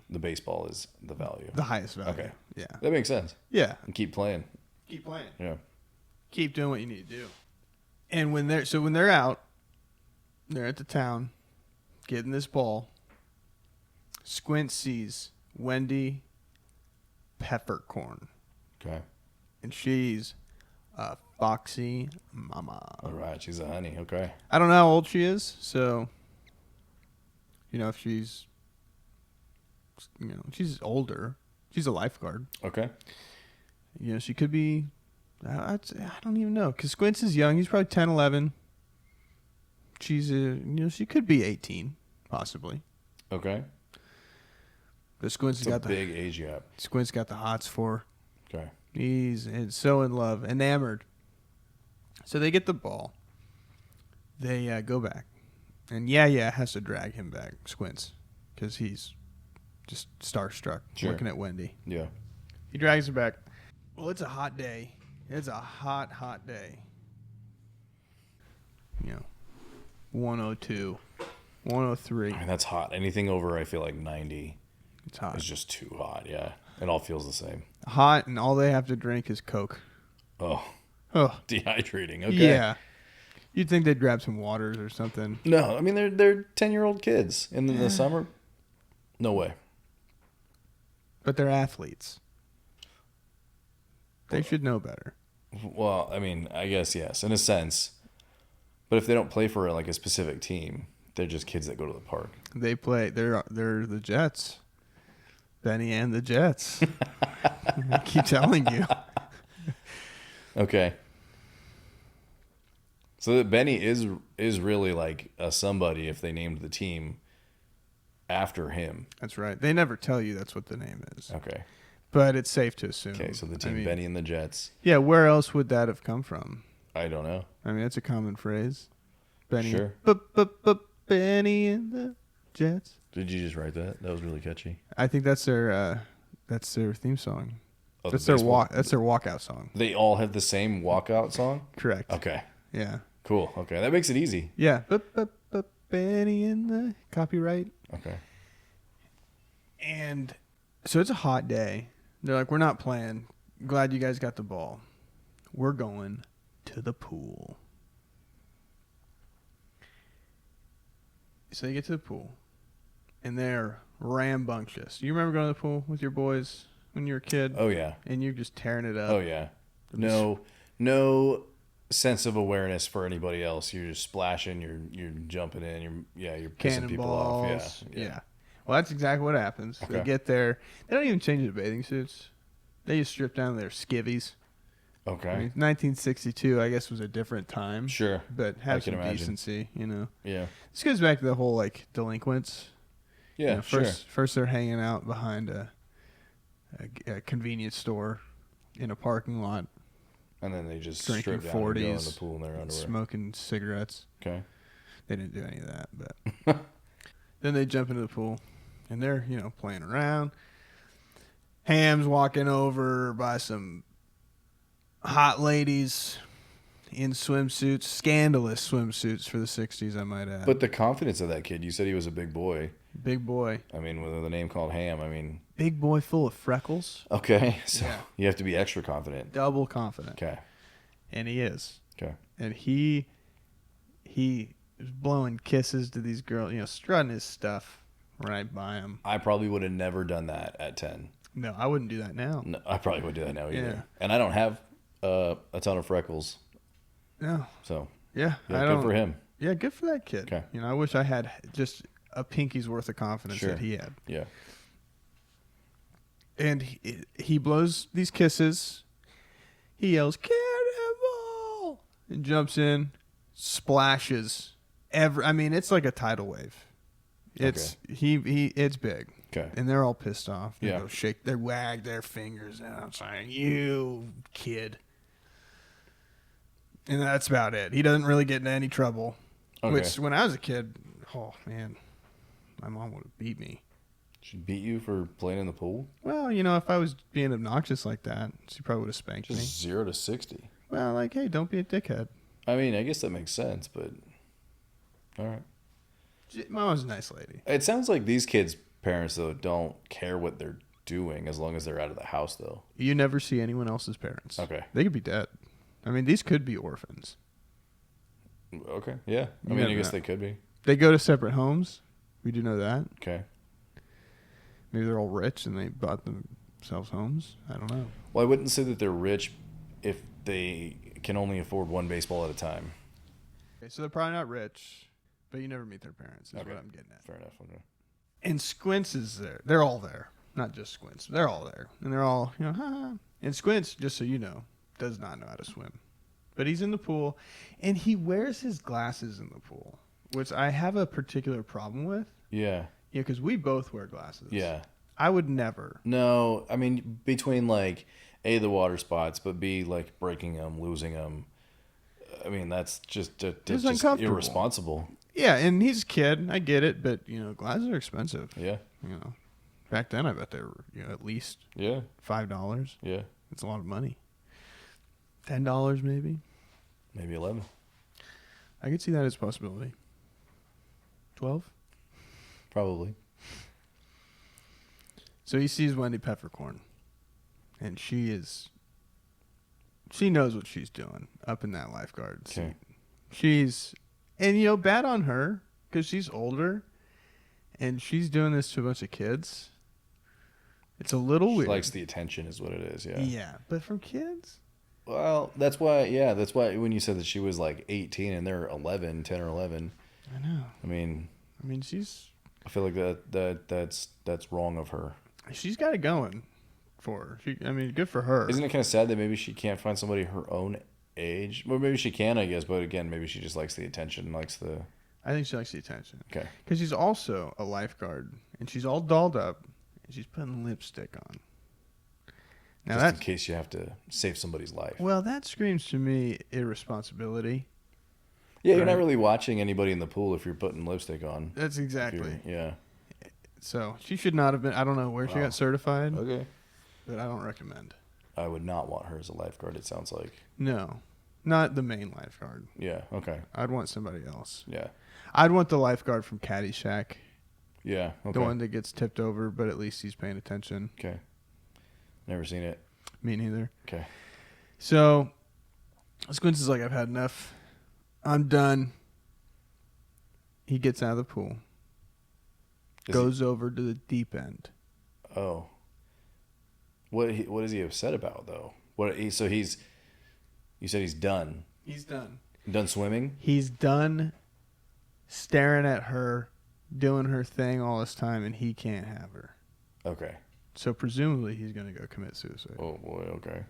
Speaker 2: the baseball is the value.
Speaker 1: the highest value.
Speaker 2: Okay.
Speaker 1: Yeah.
Speaker 2: That makes sense.
Speaker 1: Yeah.
Speaker 2: And keep playing.
Speaker 1: Keep playing.
Speaker 2: Yeah.
Speaker 1: Keep doing what you need to do. And when they're out, they're at the town, getting this ball. Squint sees Wendy Peppercorn,
Speaker 2: Okay.
Speaker 1: and she's a foxy mama.
Speaker 2: All right. She's a honey. Okay.
Speaker 1: I don't know how old she is, so if she's she's older. She's a lifeguard.
Speaker 2: Okay.
Speaker 1: She could be I don't even know because Squints is young. He's probably 10, 11. She's she could be 18, possibly.
Speaker 2: Okay.
Speaker 1: But Squints got
Speaker 2: a big age gap.
Speaker 1: Squints got the hots for.
Speaker 2: Okay.
Speaker 1: He's so in love, enamored. So they get the ball. They go back, and has to drag him back, Squints, because he's just starstruck looking at Wendy.
Speaker 2: Yeah.
Speaker 1: He drags her back. Well, it's a hot day. It's a hot, hot day. 102, 103.
Speaker 2: I mean, that's hot. Anything over, I feel like 90.
Speaker 1: It's hot.
Speaker 2: It's just too hot. Yeah. It all feels the same.
Speaker 1: Hot, and all they have to drink is Coke.
Speaker 2: Oh. Dehydrating. Okay.
Speaker 1: Yeah. You'd think they'd grab some waters or something.
Speaker 2: No, I mean they're 10-year-old kids in the summer. No way.
Speaker 1: But they're athletes. They should know better.
Speaker 2: Well, I mean, I guess yes, in a sense. But if they don't play for like a specific team, they're just kids that go to the park.
Speaker 1: They play. They're the Jets. Benny and the Jets. I keep telling you.
Speaker 2: Okay. So that Benny is really like a somebody if they named the team after him.
Speaker 1: That's right. They never tell you that's what the name is.
Speaker 2: Okay.
Speaker 1: But it's safe to assume.
Speaker 2: Okay, so the team Benny and the Jets.
Speaker 1: Yeah, where else would that have come from?
Speaker 2: I don't know.
Speaker 1: I mean, that's a common phrase. Benny.
Speaker 2: Sure.
Speaker 1: Benny and the Jets.
Speaker 2: Did you just write that? That was really catchy.
Speaker 1: I think that's their theme song.
Speaker 2: Oh,
Speaker 1: that's their walkout song.
Speaker 2: They all have the same walkout song?
Speaker 1: Correct.
Speaker 2: Okay.
Speaker 1: Yeah.
Speaker 2: Cool. Okay, that makes it easy.
Speaker 1: Yeah. Benny and the copyright.
Speaker 2: Okay.
Speaker 1: And so it's a hot day. They're like, we're not playing. Glad you guys got the ball. We're going to the pool. So they get to the pool, and they're rambunctious. You remember going to the pool with your boys when you were a kid?
Speaker 2: Oh, yeah.
Speaker 1: And you're just tearing it up.
Speaker 2: Oh, yeah. No sense of awareness for anybody else. You're just splashing. You're jumping in. You're pissing people off.
Speaker 1: Yeah. Well, that's exactly what happens. Okay. They get there. They don't even change the bathing suits. They just strip down their skivvies.
Speaker 2: Okay.
Speaker 1: I mean, 1962, I guess, was a different time.
Speaker 2: Sure.
Speaker 1: But have some decency,
Speaker 2: Yeah.
Speaker 1: This goes back to the whole, delinquents.
Speaker 2: Yeah,
Speaker 1: First they're hanging out behind a convenience store in a parking lot.
Speaker 2: And then they just
Speaker 1: drinking
Speaker 2: strip down
Speaker 1: 40s,
Speaker 2: and go in the pool in their underwear.
Speaker 1: Smoking cigarettes.
Speaker 2: Okay.
Speaker 1: They didn't do any of that, but then they jump into the pool, and they're, playing around. Ham's walking over by some hot ladies in swimsuits, scandalous swimsuits for the 60s, I might add.
Speaker 2: But the confidence of that kid, you said he was a big boy.
Speaker 1: Big boy.
Speaker 2: I mean, with a name called Ham,
Speaker 1: Big boy full of freckles.
Speaker 2: Okay, so you have to be extra confident.
Speaker 1: Double confident.
Speaker 2: Okay.
Speaker 1: And he is.
Speaker 2: Okay.
Speaker 1: And he is blowing kisses to these girls, strutting his stuff right by him.
Speaker 2: I probably would have never done that at 10.
Speaker 1: No, I wouldn't do that now.
Speaker 2: No, I probably wouldn't do that now either.
Speaker 1: Yeah.
Speaker 2: And I don't have a ton of freckles.
Speaker 1: No.
Speaker 2: So.
Speaker 1: Yeah.
Speaker 2: Good for him.
Speaker 1: Yeah, good for that kid.
Speaker 2: Okay.
Speaker 1: I wish I had just a pinky's worth of confidence that he had.
Speaker 2: Yeah.
Speaker 1: And he blows these kisses. He yells, "Cannonball!" and jumps in, splashes. It's like a tidal wave. It's it's big.
Speaker 2: Okay.
Speaker 1: And they're all pissed off. They
Speaker 2: Yeah.
Speaker 1: they wag their fingers out saying, "You kid." And that's about it. He doesn't really get into any trouble.
Speaker 2: Okay.
Speaker 1: Which, when I was a kid, oh man, my mom would have beat me.
Speaker 2: She beat you for playing in the pool?
Speaker 1: Well, if I was being obnoxious like that, she probably would have spanked me.
Speaker 2: Just 0 to 60.
Speaker 1: Well, hey, don't be a dickhead.
Speaker 2: I mean, I guess that makes sense, but all right.
Speaker 1: Mom was a nice lady.
Speaker 2: It sounds like these kids' parents, though, don't care what they're doing as long as they're out of the house, though.
Speaker 1: You never see anyone else's parents.
Speaker 2: Okay.
Speaker 1: They could be dead. These could be orphans.
Speaker 2: Okay, yeah. I guess they could be.
Speaker 1: They go to separate homes. We do know that.
Speaker 2: Okay.
Speaker 1: Maybe they're all rich and they bought themselves homes. I don't know.
Speaker 2: Well, I wouldn't say that they're rich if they can only afford one baseball at a time.
Speaker 1: Okay, so they're probably not rich, but you never meet their parents is what I'm getting at.
Speaker 2: Fair enough. Okay.
Speaker 1: And Squints is there. They're all there. Not just Squints. They're all there. And they're all, ha. And Squints, just so you know, does not know how to swim. But he's in the pool, and he wears his glasses in the pool, which I have a particular problem with.
Speaker 2: Yeah.
Speaker 1: Yeah, because we both wear glasses.
Speaker 2: Yeah.
Speaker 1: I would never.
Speaker 2: No, I mean, between like A, the water spots, but B, like breaking them, losing them. I mean, that's just irresponsible.
Speaker 1: Yeah, and he's a kid. I get it, but glasses are expensive.
Speaker 2: Yeah.
Speaker 1: Back then I bet they were at least $5.
Speaker 2: Yeah.
Speaker 1: It's a lot of money. $10 maybe.
Speaker 2: Maybe 11.
Speaker 1: I could see that as a possibility. 12.
Speaker 2: Probably.
Speaker 1: So he sees Wendy Peppercorn, and she knows what she's doing up in that lifeguard seat. And bad on her because she's older, and she's doing this to a bunch of kids. It's a little weird.
Speaker 2: She likes the attention is what it is, yeah.
Speaker 1: Yeah, but from kids?
Speaker 2: Well, that's why when you said that she was like 18 and they're 11, 10 or 11.
Speaker 1: I know.
Speaker 2: I mean, I feel like that's wrong of her.
Speaker 1: She's got it going for her. Good for her.
Speaker 2: Isn't it kind of sad that maybe she can't find somebody her own age? Well, maybe she can, I guess, but again, maybe she just likes the attention,
Speaker 1: I think she likes the attention.
Speaker 2: Okay.
Speaker 1: Because she's also a lifeguard, and she's all dolled up, and she's putting lipstick on. Now
Speaker 2: just in case you have to save somebody's life.
Speaker 1: Well, that screams to me irresponsibility.
Speaker 2: Yeah, you're not really watching anybody in the pool if you're putting lipstick on.
Speaker 1: That's exactly.
Speaker 2: Yeah.
Speaker 1: So she should not have been. I don't know where she got certified.
Speaker 2: Okay.
Speaker 1: But I don't recommend.
Speaker 2: I would not want her as a lifeguard, it sounds like.
Speaker 1: No. Not the main lifeguard.
Speaker 2: Yeah, okay.
Speaker 1: I'd want somebody else.
Speaker 2: Yeah.
Speaker 1: I'd want the lifeguard from Caddyshack.
Speaker 2: Yeah, okay.
Speaker 1: The one that gets tipped over, but at least he's paying attention.
Speaker 2: Okay. Never seen it.
Speaker 1: Me neither.
Speaker 2: Okay.
Speaker 1: So, Squints is like, I've had enough. I'm done. He gets out of the pool. Goes over to the deep end.
Speaker 2: Oh. What is he upset about, though? You said he's done.
Speaker 1: He's done.
Speaker 2: Done swimming?
Speaker 1: He's done staring at her, doing her thing all this time, and he can't have her.
Speaker 2: Okay.
Speaker 1: So presumably he's going to go commit suicide.
Speaker 2: Oh, boy, okay.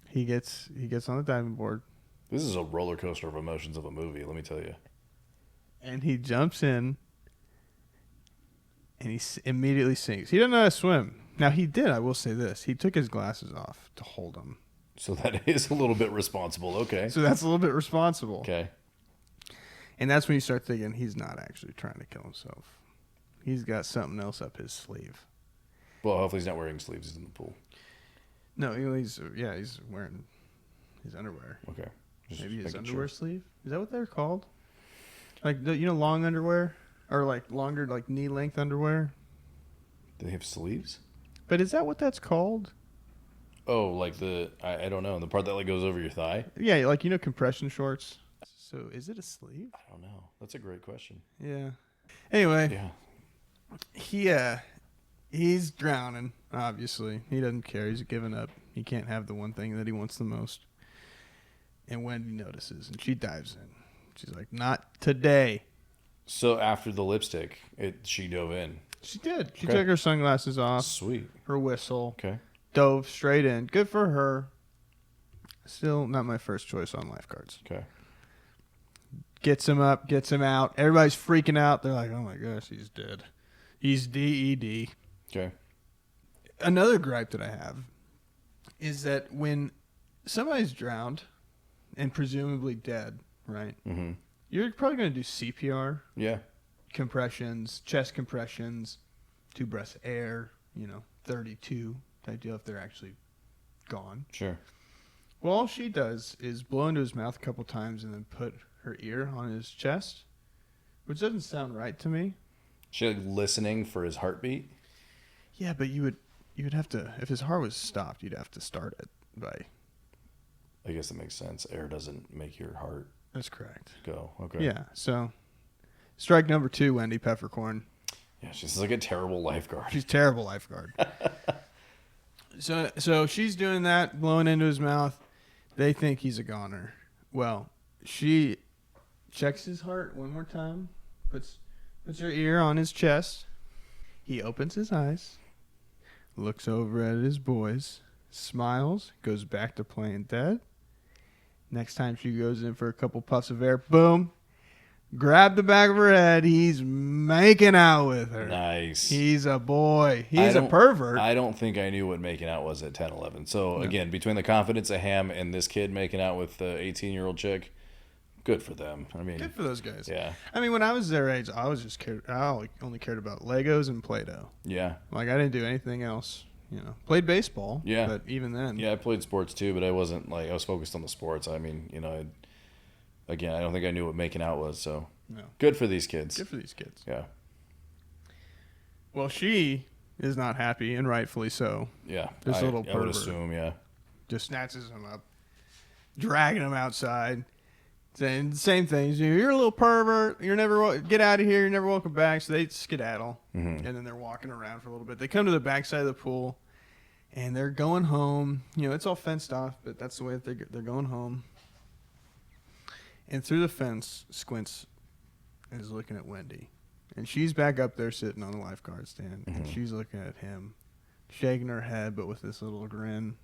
Speaker 1: He gets on the diving board.
Speaker 2: This is a roller coaster of emotions of a movie, let me tell you.
Speaker 1: And he jumps in, and he immediately sinks. He doesn't know how to swim. Now, he did, I will say this. He took his glasses off to hold them.
Speaker 2: So that is a little bit responsible, okay.
Speaker 1: So that's a little bit responsible.
Speaker 2: Okay.
Speaker 1: And that's when you start thinking he's not actually trying to kill himself. He's got something else up his sleeve.
Speaker 2: Well, hopefully he's not wearing sleeves. He's in the pool.
Speaker 1: No, he's wearing his underwear.
Speaker 2: Okay. Just
Speaker 1: maybe his underwear sleeve. Is that what they're called? Like long underwear or like longer, like knee length underwear.
Speaker 2: Do they have sleeves?
Speaker 1: But is that what that's called?
Speaker 2: Oh, like I don't know, the part that like goes over your thigh.
Speaker 1: Yeah, like compression shorts. So is it a sleeve?
Speaker 2: I don't know. That's a great question.
Speaker 1: Yeah. Anyway.
Speaker 2: Yeah.
Speaker 1: He's drowning, obviously. He doesn't care. He's given up. He can't have the one thing that he wants the most. And Wendy notices, and she dives in. She's like, not today.
Speaker 2: So after the lipstick, she dove in.
Speaker 1: She did. She took her sunglasses off.
Speaker 2: Sweet.
Speaker 1: Her whistle.
Speaker 2: Okay.
Speaker 1: Dove straight in. Good for her. Still not my first choice on lifeguards.
Speaker 2: Okay.
Speaker 1: Gets him up, gets him out. Everybody's freaking out. They're like, oh my gosh, he's dead. He's DED.
Speaker 2: Okay.
Speaker 1: Another gripe that I have is that when somebody's drowned and presumably dead, right?
Speaker 2: Mm-hmm.
Speaker 1: You're probably going to do CPR.
Speaker 2: Yeah.
Speaker 1: Compressions, chest compressions, 2 breaths of air, 32 type deal if they're actually gone.
Speaker 2: Sure.
Speaker 1: Well, all she does is blow into his mouth a couple times and then put her ear on his chest, which doesn't sound right to me.
Speaker 2: She like listening for his heartbeat?
Speaker 1: Yeah, but you would have to, if his heart was stopped, you'd have to start it by.
Speaker 2: I guess that makes sense. Air doesn't make your heart.
Speaker 1: That's correct.
Speaker 2: Go. Okay.
Speaker 1: Yeah. So, strike number 2, Wendy Peppercorn.
Speaker 2: Yeah, she's like a terrible lifeguard.
Speaker 1: She's a terrible lifeguard. So she's doing that, blowing into his mouth. They think he's a goner. Well, she checks his heart one more time, puts her ear on his chest. He opens his eyes, looks over at his boys, smiles, goes back to playing dead. Next time she goes in for a couple puffs of air, boom, grab the back of her head. He's making out with her.
Speaker 2: Nice.
Speaker 1: He's a boy. He's a pervert.
Speaker 2: I don't think I knew what making out was at 10, 11. So, again, between the confidence of Ham and this kid making out with the 18-year-old chick, good for them. I mean,
Speaker 1: good for those guys.
Speaker 2: Yeah.
Speaker 1: I mean, when I was their age, I only cared about Legos and Play-Doh.
Speaker 2: Yeah.
Speaker 1: Like, I didn't do anything else. Played baseball.
Speaker 2: Yeah.
Speaker 1: But even then.
Speaker 2: Yeah, I played sports too, but I wasn't I was focused on the sports. I mean, again, I don't think I knew what making out was. So,
Speaker 1: no.
Speaker 2: Good for these kids.
Speaker 1: Good for these kids.
Speaker 2: Yeah.
Speaker 1: Well, she is not happy, and rightfully so.
Speaker 2: Yeah.
Speaker 1: This little pervert.
Speaker 2: I would assume, yeah.
Speaker 1: Just snatches him up, dragging him outside, saying the same things. You're a little pervert. You're never get out of here. You're never welcome back. So they skedaddle, and then they're walking around for a little bit. They come to the backside of the pool, and they're going home. It's all fenced off, but that's the way that they're going home. And through the fence, Squints is looking at Wendy. And she's back up there sitting on the lifeguard stand. And she's looking at him, shaking her head, but with this little grin.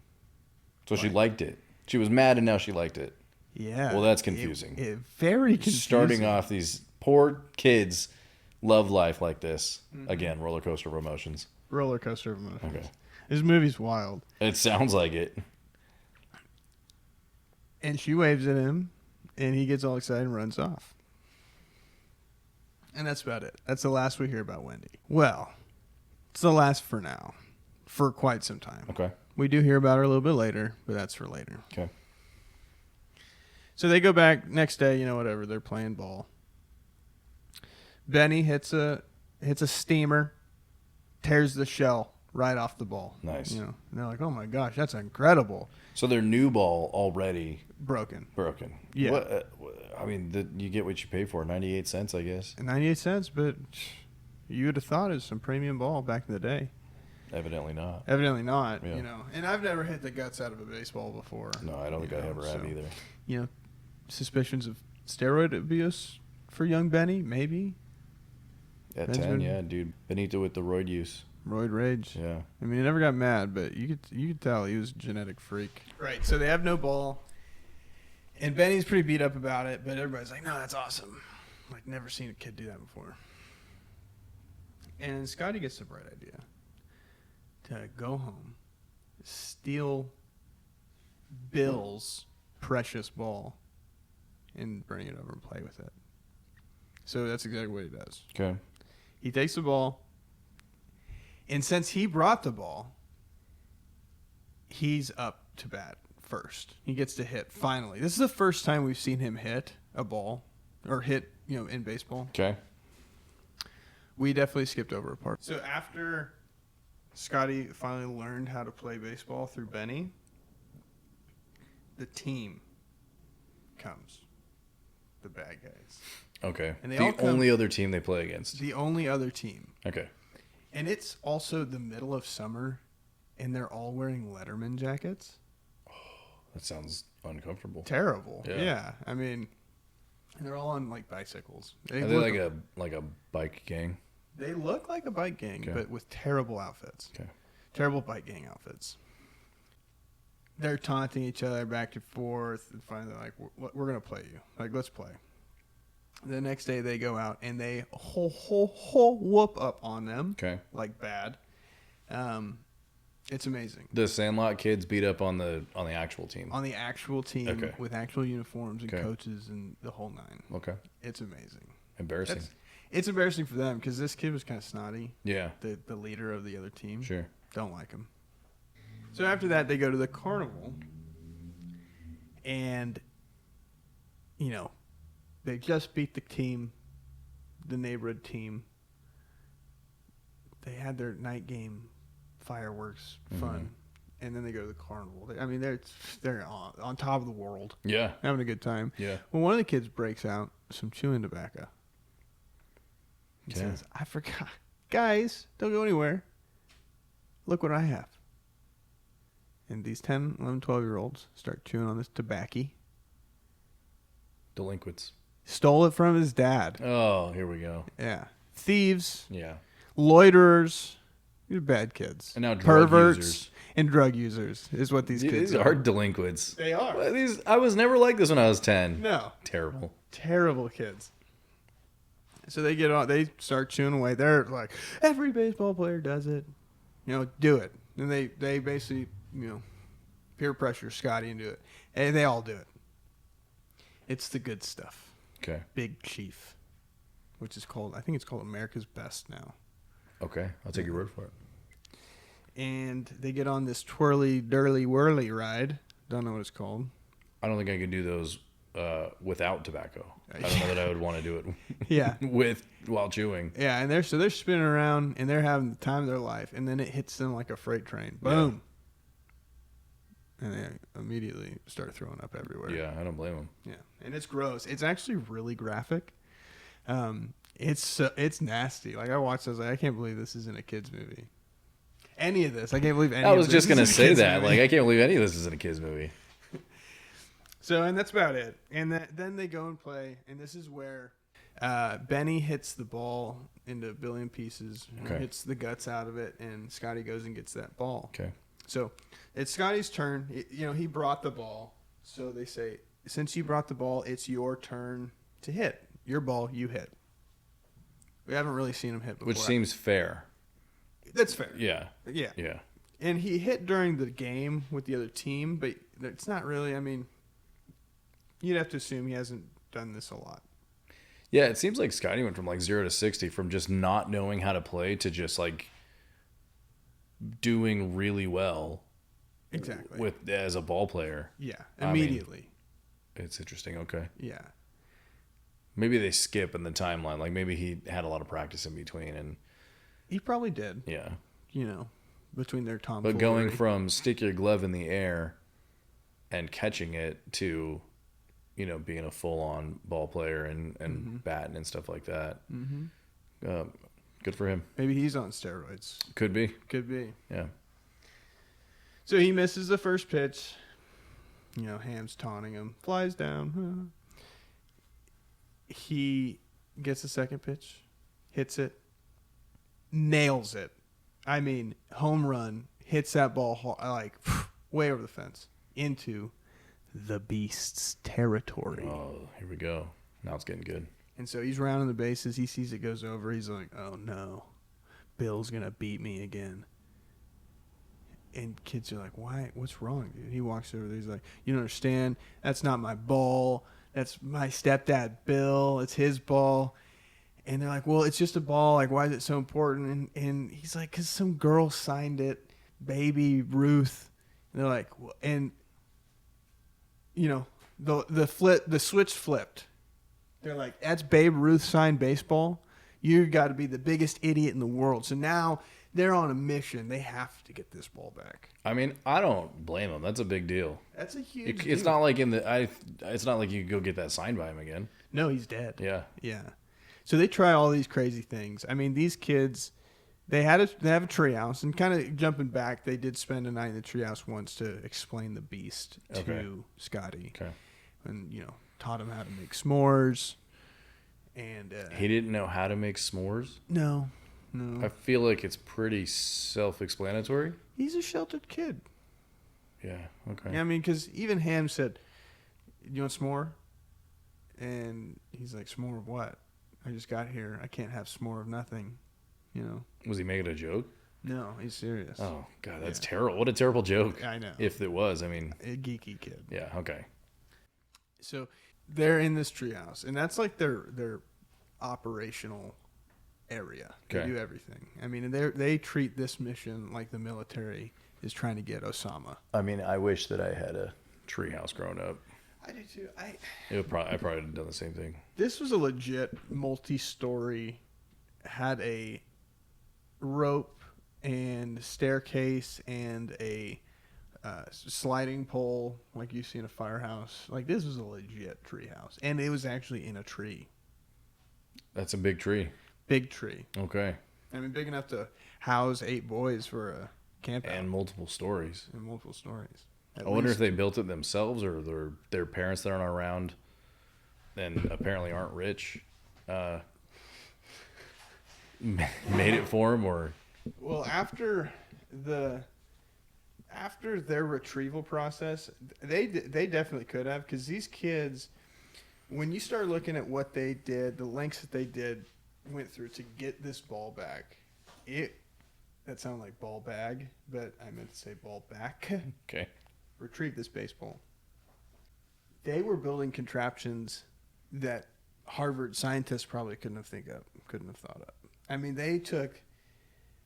Speaker 2: So she liked it. She was mad, and now she liked it.
Speaker 1: Yeah.
Speaker 2: Well, that's confusing.
Speaker 1: Very confusing.
Speaker 2: Starting off, these poor kids love life like this. Again, roller coaster of emotions.
Speaker 1: Roller coaster of emotions.
Speaker 2: Okay.
Speaker 1: This movie's wild.
Speaker 2: It sounds like it.
Speaker 1: And she waves at him, and he gets all excited and runs off. And that's about it. That's the last we hear about Wendy. Well, it's the last for now. For quite some time.
Speaker 2: Okay.
Speaker 1: We do hear about her a little bit later, but that's for later.
Speaker 2: Okay.
Speaker 1: So they go back next day, whatever. They're playing ball. Benny hits a steamer, tears the shell right off the ball.
Speaker 2: Nice.
Speaker 1: And they're like, oh my gosh, that's incredible.
Speaker 2: So their new ball already
Speaker 1: broken.
Speaker 2: Yeah. I mean, you get what you pay for. 98 cents, I guess.
Speaker 1: 98 cents, but you would have thought it was some premium ball back in the day.
Speaker 2: Evidently not.
Speaker 1: Yeah. And I've never hit the guts out of a baseball before.
Speaker 2: No, I don't think I ever have either.
Speaker 1: Suspicions of steroid abuse for young Benny, maybe.
Speaker 2: At 10, yeah, dude. Benito with the roid use.
Speaker 1: Roid rage.
Speaker 2: Yeah.
Speaker 1: I mean, he never got mad, but you could tell he was a genetic freak. Right. So they have no ball, and Benny's pretty beat up about it, but everybody's like, "No, that's awesome. Like, never seen a kid do that before." And Scotty gets the bright idea to go home, steal Bill's precious ball, and bring it over and play with it. So that's exactly what he does.
Speaker 2: Okay.
Speaker 1: He takes the ball. And since he brought the ball, he's up to bat first. He gets to hit, finally. This is the first time we've seen him hit a ball or hit, in baseball.
Speaker 2: Okay.
Speaker 1: We definitely skipped over a part. So after Scotty finally learned how to play baseball through Benny, the team comes. The bad guys.
Speaker 2: Okay.
Speaker 1: And they
Speaker 2: the
Speaker 1: all come,
Speaker 2: only other team they play against.
Speaker 1: The only other team.
Speaker 2: Okay.
Speaker 1: And it's also the middle of summer, and they're all wearing Letterman jackets.
Speaker 2: Oh, that sounds uncomfortable.
Speaker 1: Terrible. Yeah. I mean, they're all on bicycles.
Speaker 2: Are they like a bike gang?
Speaker 1: They look like a bike gang, but with terrible outfits.
Speaker 2: Okay.
Speaker 1: Terrible bike gang outfits. They're taunting each other back and forth, and finally they're like, "We're gonna play you. Let's play." The next day they go out and they whoop up on them.
Speaker 2: Okay.
Speaker 1: Like bad. It's amazing.
Speaker 2: The Sandlot kids beat up on the actual team.
Speaker 1: On the actual team with actual uniforms and coaches and the whole nine.
Speaker 2: Okay.
Speaker 1: It's amazing.
Speaker 2: Embarrassing.
Speaker 1: It's embarrassing for them because this kid was kind of snotty.
Speaker 2: Yeah.
Speaker 1: The leader of the other team.
Speaker 2: Sure.
Speaker 1: Don't like him. So after that they go to the carnival and they just beat the neighborhood team. They had their night game fireworks fun, and then they go to the carnival. They're on top of the world.
Speaker 2: Yeah,
Speaker 1: having a good time.
Speaker 2: Yeah.
Speaker 1: Well, one of the kids breaks out some chewing tobacco. He says, "I forgot, guys, don't go anywhere. Look what I have." And these 10, 11, 12-year-olds start chewing on this tobacco.
Speaker 2: Delinquents.
Speaker 1: Stole it from his dad.
Speaker 2: Oh, here we go.
Speaker 1: Yeah. Thieves.
Speaker 2: Yeah.
Speaker 1: Loiterers. They're bad kids.
Speaker 2: And now drug
Speaker 1: perverts
Speaker 2: users.
Speaker 1: and drug users is what these kids
Speaker 2: These are delinquents.
Speaker 1: They are.
Speaker 2: I was never like this when I was 10.
Speaker 1: No.
Speaker 2: Terrible
Speaker 1: Kids. So they get on. They start chewing away. They're like, every baseball player does it. Do it. And they basically, peer pressure Scotty into it. And they all do it. It's the good stuff.
Speaker 2: Okay.
Speaker 1: Big Chief, which is called, I think it's called America's Best now.
Speaker 2: Okay. I'll take your word for it.
Speaker 1: And they get on this twirly, dirly, whirly ride. Don't know what it's called.
Speaker 2: I don't think I can do those without tobacco. I don't know that I would want to do it
Speaker 1: Yeah.
Speaker 2: while chewing.
Speaker 1: Yeah, and they're spinning around and they're having the time of their life, and then it hits them like a freight train. Boom. Yeah. And they immediately start throwing up everywhere.
Speaker 2: Yeah, I don't blame them.
Speaker 1: Yeah, and it's gross. It's actually really graphic. It's nasty. Like I watched this, I can't believe this isn't a kids movie. Any of this, I can't believe any.
Speaker 2: I was
Speaker 1: of
Speaker 2: just
Speaker 1: this
Speaker 2: gonna
Speaker 1: is a
Speaker 2: say
Speaker 1: kids
Speaker 2: that.
Speaker 1: movie.
Speaker 2: Like I can't believe any of this is in a kids movie.
Speaker 1: So, and that's about it. And then they go and play, and this is where Benny hits the ball into a billion pieces, and hits the guts out of it, and Scotty goes and gets that ball.
Speaker 2: Okay.
Speaker 1: So it's Scotty's turn. He brought the ball. So they say, since you brought the ball, it's your turn to hit. Your ball, you hit. We haven't really seen him hit before.
Speaker 2: Which seems fair.
Speaker 1: That's fair.
Speaker 2: Yeah.
Speaker 1: Yeah.
Speaker 2: Yeah.
Speaker 1: And he hit during the game with the other team, but it's not really, you'd have to assume he hasn't done this a lot.
Speaker 2: Yeah, it seems like Scotty went from like 0 to 60 from just not knowing how to play to just like doing really well.
Speaker 1: Exactly.
Speaker 2: As a ball player.
Speaker 1: Yeah, immediately.
Speaker 2: It's interesting. Okay.
Speaker 1: Yeah.
Speaker 2: Maybe they skip in the timeline. Like maybe he had a lot of practice in between, and
Speaker 1: He probably did.
Speaker 2: yeah.
Speaker 1: Between their tomfoolery.
Speaker 2: But going from stick your glove in the air and catching it to, being a full-on ball player and batting and stuff like that. Mm-hmm. Good for him.
Speaker 1: Maybe he's on steroids.
Speaker 2: Could be.
Speaker 1: Could be.
Speaker 2: Yeah.
Speaker 1: So he misses the first pitch. Ham's taunting him. Flies down. He gets the second pitch. Hits it. Nails it. Home run. Hits that ball like way over the fence. Into the Beast's territory.
Speaker 2: Oh, here we go. Now it's getting good.
Speaker 1: And so he's rounding the bases. He sees it goes over. He's like, oh, no. Bill's going to beat me again. And kids are like, why? What's wrong, dude? He walks over there. He's like, you don't understand. That's not my ball. That's my stepdad, Bill. It's his ball. And they're like, well, it's just a ball. Like, why is it so important? And he's like, because some girl signed it, baby Ruth. And they're like, well, and, the switch flipped. They're like, that's Babe Ruth signed baseball. You got to be the biggest idiot in the world. So now they're on a mission. They have to get this ball back.
Speaker 2: I don't blame them. That's a big deal.
Speaker 1: That's a huge
Speaker 2: It's
Speaker 1: deal.
Speaker 2: not like it's not like you could go get that signed by him again.
Speaker 1: No, he's dead.
Speaker 2: Yeah.
Speaker 1: Yeah. So they try all these crazy things. These kids, they have a treehouse, and kind of jumping back, they did spend a night in the treehouse once to explain the Beast to Scotty.
Speaker 2: Okay.
Speaker 1: And taught him how to make s'mores. And
Speaker 2: He didn't know how to make s'mores?
Speaker 1: No.
Speaker 2: I feel like it's pretty self-explanatory.
Speaker 1: He's a sheltered kid.
Speaker 2: Yeah, okay.
Speaker 1: Yeah, because even Ham said, you want s'more? And he's like, s'more of what? I just got here. I can't have s'more of nothing.
Speaker 2: Was he making a joke?
Speaker 1: No, he's serious.
Speaker 2: Oh, God, that's terrible. What a terrible joke.
Speaker 1: I know.
Speaker 2: If it was,
Speaker 1: A geeky kid.
Speaker 2: Yeah, okay.
Speaker 1: So they're in this treehouse, and that's like their operational area. They
Speaker 2: Okay.
Speaker 1: do everything. They treat this mission like the military is trying to get Osama.
Speaker 2: I wish that I had a treehouse growing up.
Speaker 1: I do too.
Speaker 2: I probably would have done the same thing.
Speaker 1: This was a legit multi-story, had a rope and staircase and a sliding pole like you see in a firehouse. Like, this was a legit tree house, and it was actually in a tree.
Speaker 2: That's a big tree.
Speaker 1: Big tree.
Speaker 2: Okay.
Speaker 1: Big enough to house 8 boys for a camp out.
Speaker 2: And multiple stories.
Speaker 1: And multiple stories.
Speaker 2: I wonder if they built it themselves or their parents that aren't around and apparently aren't rich made it for them, or
Speaker 1: Well, after their retrieval process, they definitely could have, because these kids, when you start looking at what they did, the lengths that they went through to get this ball back, that sounded like ball bag, but I meant to say ball back.
Speaker 2: Okay.
Speaker 1: Retrieve this baseball. They were building contraptions that Harvard scientists probably couldn't have thought of. I mean, they took,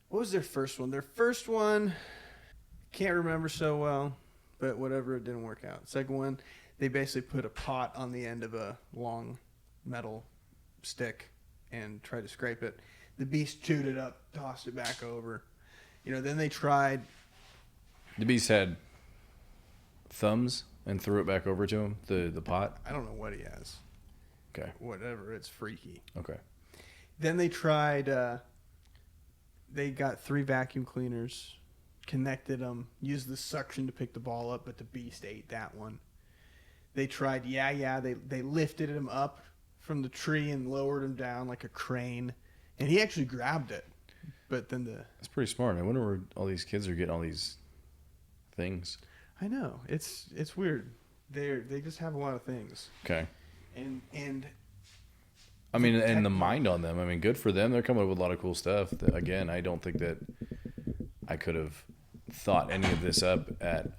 Speaker 1: what was their first one? Their first one, can't remember so well, but whatever, it didn't work out. Second one, they basically put a pot on the end of a long metal stick and tried to scrape it. The beast chewed it up, tossed it back over. Then they tried.
Speaker 2: The beast had thumbs and threw it back over to him, the pot?
Speaker 1: I don't know what he has.
Speaker 2: Okay.
Speaker 1: Whatever, it's freaky.
Speaker 2: Okay.
Speaker 1: Then they tried, they got 3 vacuum cleaners, connected them, used the suction to pick the ball up, but the beast ate that one. They tried, they lifted him up from the tree and lowered him down like a crane, and he actually grabbed it. But then
Speaker 2: That's pretty smart. I wonder where all these kids are getting all these things.
Speaker 1: I know, it's weird. They just have a lot of things.
Speaker 2: Okay.
Speaker 1: And
Speaker 2: I mean, and the mind on them. I mean, good for them. They're coming up with a lot of cool stuff. Again, I don't think that I could have thought any of this up at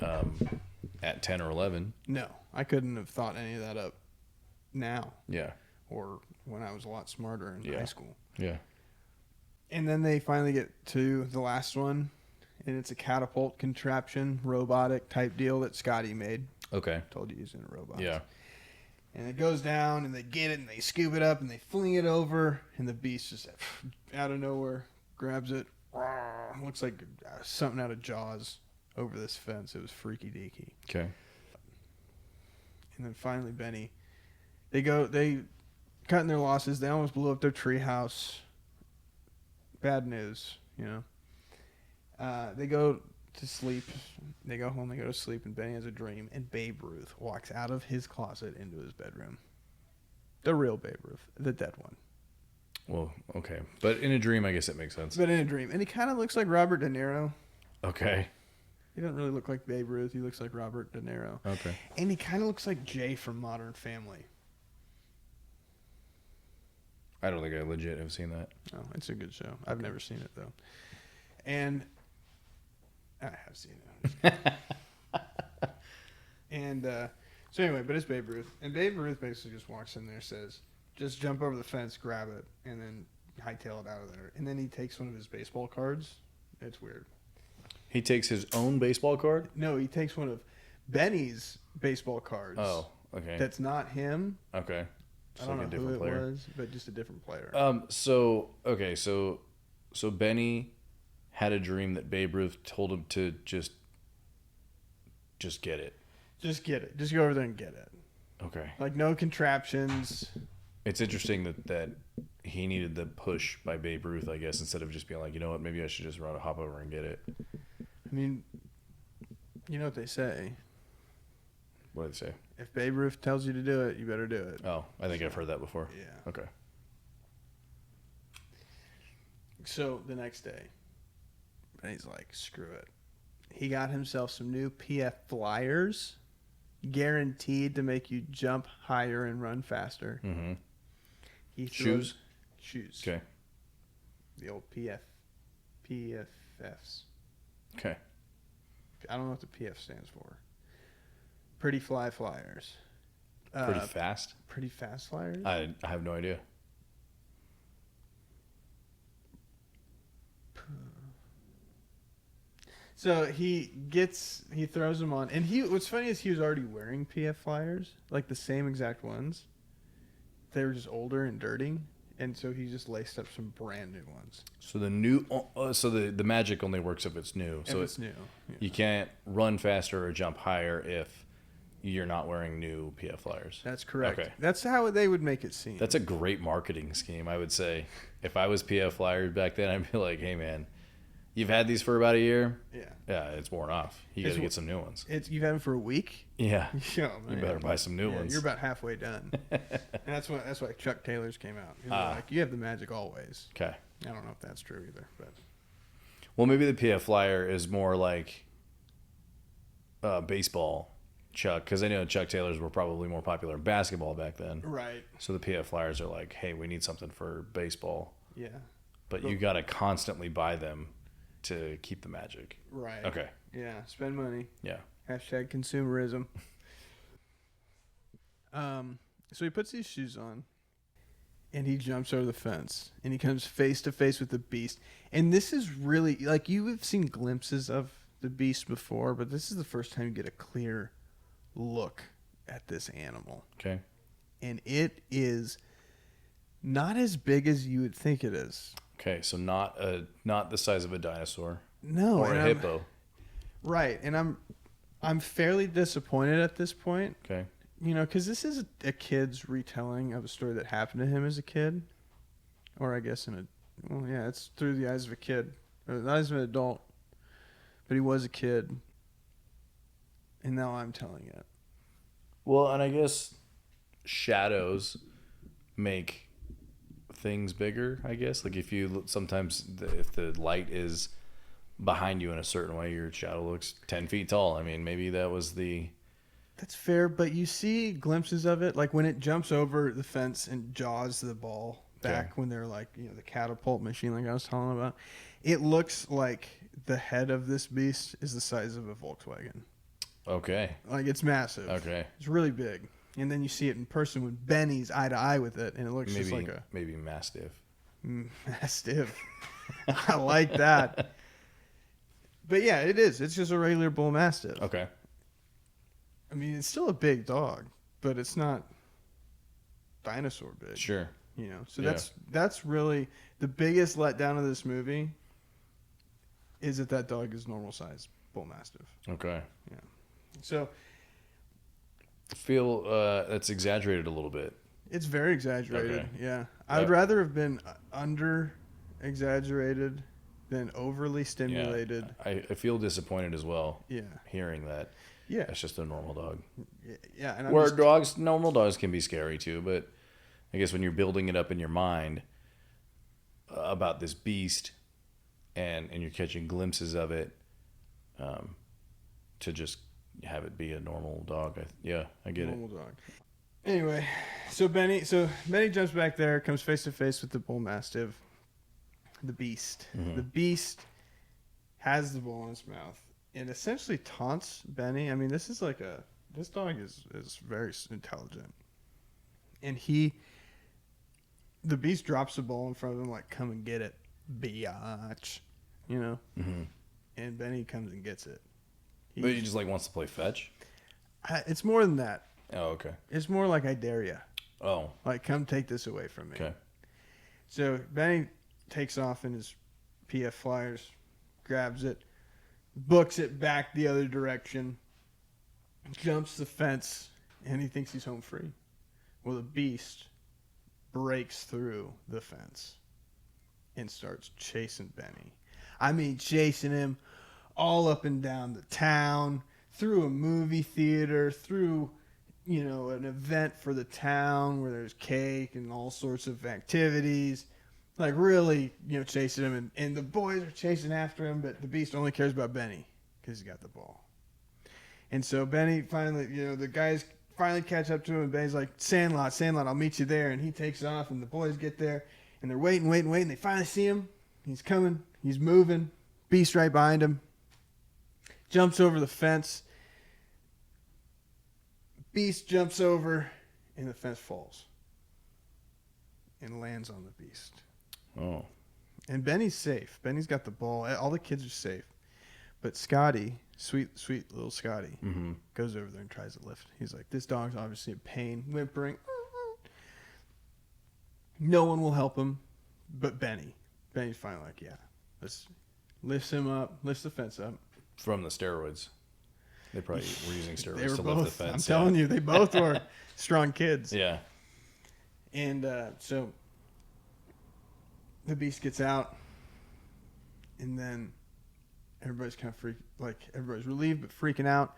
Speaker 2: 10 or 11.
Speaker 1: No, I couldn't have thought any of that up now.
Speaker 2: Yeah.
Speaker 1: Or when I was a lot smarter in high school.
Speaker 2: Yeah.
Speaker 1: And then they finally get to the last one, and it's a catapult contraption, robotic type deal that Scotty made.
Speaker 2: Okay.
Speaker 1: Told you he's in a robot.
Speaker 2: Yeah.
Speaker 1: And it goes down, and they get it, and they scoop it up, and they fling it over, and the beast just out of nowhere grabs it. Looks like something out of Jaws over this fence. It was freaky deaky.
Speaker 2: Okay.
Speaker 1: And then finally, Benny, they cutting their losses. They almost blew up their treehouse. Bad news, They go to sleep. They go home. They go to sleep, and Benny has a dream. And Babe Ruth walks out of his closet into his bedroom. The real Babe Ruth, the dead one.
Speaker 2: Well, okay, but in a dream, I guess it makes sense.
Speaker 1: But in a dream, and he kind of looks like Robert De Niro.
Speaker 2: Okay.
Speaker 1: He doesn't really look like Babe Ruth. He looks like Robert De Niro.
Speaker 2: Okay.
Speaker 1: And he kind of looks like Jay from Modern Family.
Speaker 2: I don't think I legit have seen that.
Speaker 1: Oh, it's a good show. I've never seen it, though. And I have seen it. And so anyway, but it's Babe Ruth. And Babe Ruth basically just walks in there, says, just jump over the fence, grab it, and then hightail it out of there. And then he takes one of his baseball cards. It's weird.
Speaker 2: He takes his own baseball card?
Speaker 1: No, he takes one of Benny's baseball cards.
Speaker 2: Oh, okay.
Speaker 1: That's not him.
Speaker 2: Okay.
Speaker 1: I don't know who it was, but just a different player.
Speaker 2: So Benny had a dream that Babe Ruth told him to just get it.
Speaker 1: Just get it. Just go over there and get it.
Speaker 2: Okay.
Speaker 1: Like no contraptions.
Speaker 2: It's interesting that he needed the push by Babe Ruth, I guess, instead of just being like, you know what, maybe I should just hop over and get it.
Speaker 1: I mean, you know what they say.
Speaker 2: What do they say?
Speaker 1: If Babe Ruth tells you to do it, you better do it.
Speaker 2: Oh, I think I've heard that before.
Speaker 1: Yeah.
Speaker 2: Okay.
Speaker 1: So the next day, Benny's like, screw it. He got himself some new PF flyers, guaranteed to make you jump higher and run faster.
Speaker 2: Mm-hmm.
Speaker 1: Shoes?
Speaker 2: Okay.
Speaker 1: The old PFFs.
Speaker 2: Okay.
Speaker 1: I don't know what the PF stands for. Pretty Fly Flyers.
Speaker 2: Pretty fast?
Speaker 1: Pretty Fast Flyers?
Speaker 2: I have no idea.
Speaker 1: So he throws them on, and what's funny is he was already wearing PF Flyers, like the same exact ones. They were just older and dirty, and so he just laced up some brand new ones.
Speaker 2: So the magic only works if it's new.
Speaker 1: If it's new. Yeah.
Speaker 2: You can't run faster or jump higher if you're not wearing new PF Flyers.
Speaker 1: That's correct.
Speaker 2: Okay.
Speaker 1: That's how they would make it seem.
Speaker 2: That's a great marketing scheme, I would say. If I was PF Flyers back then, I'd be like, hey, man, you've had these for about a year?
Speaker 1: Yeah.
Speaker 2: Yeah, it's worn off. You got to get some new ones.
Speaker 1: You've had them for a week?
Speaker 2: Yeah.
Speaker 1: Oh,
Speaker 2: you better buy some new ones.
Speaker 1: You're about halfway done. And that's why Chuck Taylor's came out. He was like, you have the magic always.
Speaker 2: Okay.
Speaker 1: I don't know if that's true either, but
Speaker 2: Well, maybe the PF Flyer is more like baseball Chuck, because I know Chuck Taylors were probably more popular in basketball back then.
Speaker 1: Right.
Speaker 2: So the PF Flyers are like, hey, we need something for baseball.
Speaker 1: Yeah.
Speaker 2: But you got to constantly buy them to keep the magic.
Speaker 1: Right.
Speaker 2: Okay.
Speaker 1: Yeah. Spend money.
Speaker 2: Yeah.
Speaker 1: Hashtag consumerism. So he puts these shoes on, and he jumps over the fence, and he comes face to face with the beast. And this is really, like, you have seen glimpses of the beast before, but this is the first time you get a clear look at this animal.
Speaker 2: Okay.
Speaker 1: And it is not as big as you would think it is.
Speaker 2: Okay, so not the size of a dinosaur.
Speaker 1: No,
Speaker 2: or a hippo.
Speaker 1: Right, and I'm fairly disappointed at this point.
Speaker 2: Okay.
Speaker 1: You know, because this is a kid's retelling of a story that happened to him as a kid, or I guess it's through the eyes of a kid, or the eyes of an adult. But he was a kid, and now I'm telling it.
Speaker 2: Well, and I guess shadows make things bigger, I guess. Like if you sometimes if the light is behind you in a certain way, your shadow looks 10 feet tall. I mean, maybe that was the...
Speaker 1: That's fair, but you see glimpses of it, like when it jumps over the fence and jaws the ball back when they're like, the catapult machine like I was talking about. It looks like the head of this beast is the size of a Volkswagen.
Speaker 2: Okay.
Speaker 1: Like it's massive.
Speaker 2: Okay.
Speaker 1: It's really big. And then you see it in person when Benny's eye to eye with it, and it looks just like a...
Speaker 2: Maybe Mastiff.
Speaker 1: Mastiff. I like that. But yeah, it is. It's just a regular bull mastiff.
Speaker 2: Okay.
Speaker 1: I mean, it's still a big dog, but it's not dinosaur big.
Speaker 2: Sure.
Speaker 1: So that's really the biggest letdown of this movie is that dog is normal size bull mastiff.
Speaker 2: Okay.
Speaker 1: Yeah. So
Speaker 2: I feel that's exaggerated a little bit.
Speaker 1: It's very exaggerated.
Speaker 2: Okay.
Speaker 1: Yeah. I'd rather have been under exaggerated than overly stimulated.
Speaker 2: Yeah. I feel disappointed as well.
Speaker 1: Yeah.
Speaker 2: Hearing that.
Speaker 1: Yeah.
Speaker 2: That's just a normal dog.
Speaker 1: Yeah. And
Speaker 2: normal dogs can be scary too, but I guess when you're building it up in your mind about this beast and you're catching glimpses of it, to just have it be a normal dog. I get
Speaker 1: normal dog. Anyway, so Benny jumps back there, comes face to face with the bull mastiff, the beast. Mm-hmm. The beast has the bull in his mouth and essentially taunts Benny. I mean, this dog is very intelligent. And the beast drops the ball in front of him like, come and get it, biatch, Mm-hmm. And Benny comes and gets it.
Speaker 2: But he just wants to play fetch?
Speaker 1: It's more than that.
Speaker 2: Oh, okay.
Speaker 1: It's more like I dare you.
Speaker 2: Oh.
Speaker 1: Like, come take this away from me.
Speaker 2: Okay.
Speaker 1: So Benny takes off in his PF Flyers, grabs it, books it back the other direction, jumps the fence, and he thinks he's home free. Well, the beast breaks through the fence and starts chasing Benny. I mean, chasing him all up and down the town, through a movie theater, through, an event for the town where there's cake and all sorts of activities. Like, really, chasing him. And the boys are chasing after him, but the beast only cares about Benny because he's got the ball. And so Benny finally, the guys finally catch up to him, and Benny's like, Sandlot, I'll meet you there. And he takes off, and the boys get there, and they're waiting. They finally see him. He's coming. He's moving. Beast right behind him. Jumps over the fence. Beast jumps over, and the fence falls and lands on the beast.
Speaker 2: Oh.
Speaker 1: And Benny's safe. Benny's got the ball. All the kids are safe. But Scotty, sweet little Scotty,
Speaker 2: mm-hmm.
Speaker 1: goes over there and tries to lift. He's like, this dog's obviously in pain, whimpering. No one will help him but Benny. Benny's finally like, yeah, let's lift him up, lifts the fence up.
Speaker 2: From the steroids. They probably were using steroids to
Speaker 1: both,
Speaker 2: lift the fence.
Speaker 1: I'm telling you, they both were strong kids.
Speaker 2: Yeah.
Speaker 1: And so the beast gets out, and then everybody's kind of everybody's relieved but freaking out.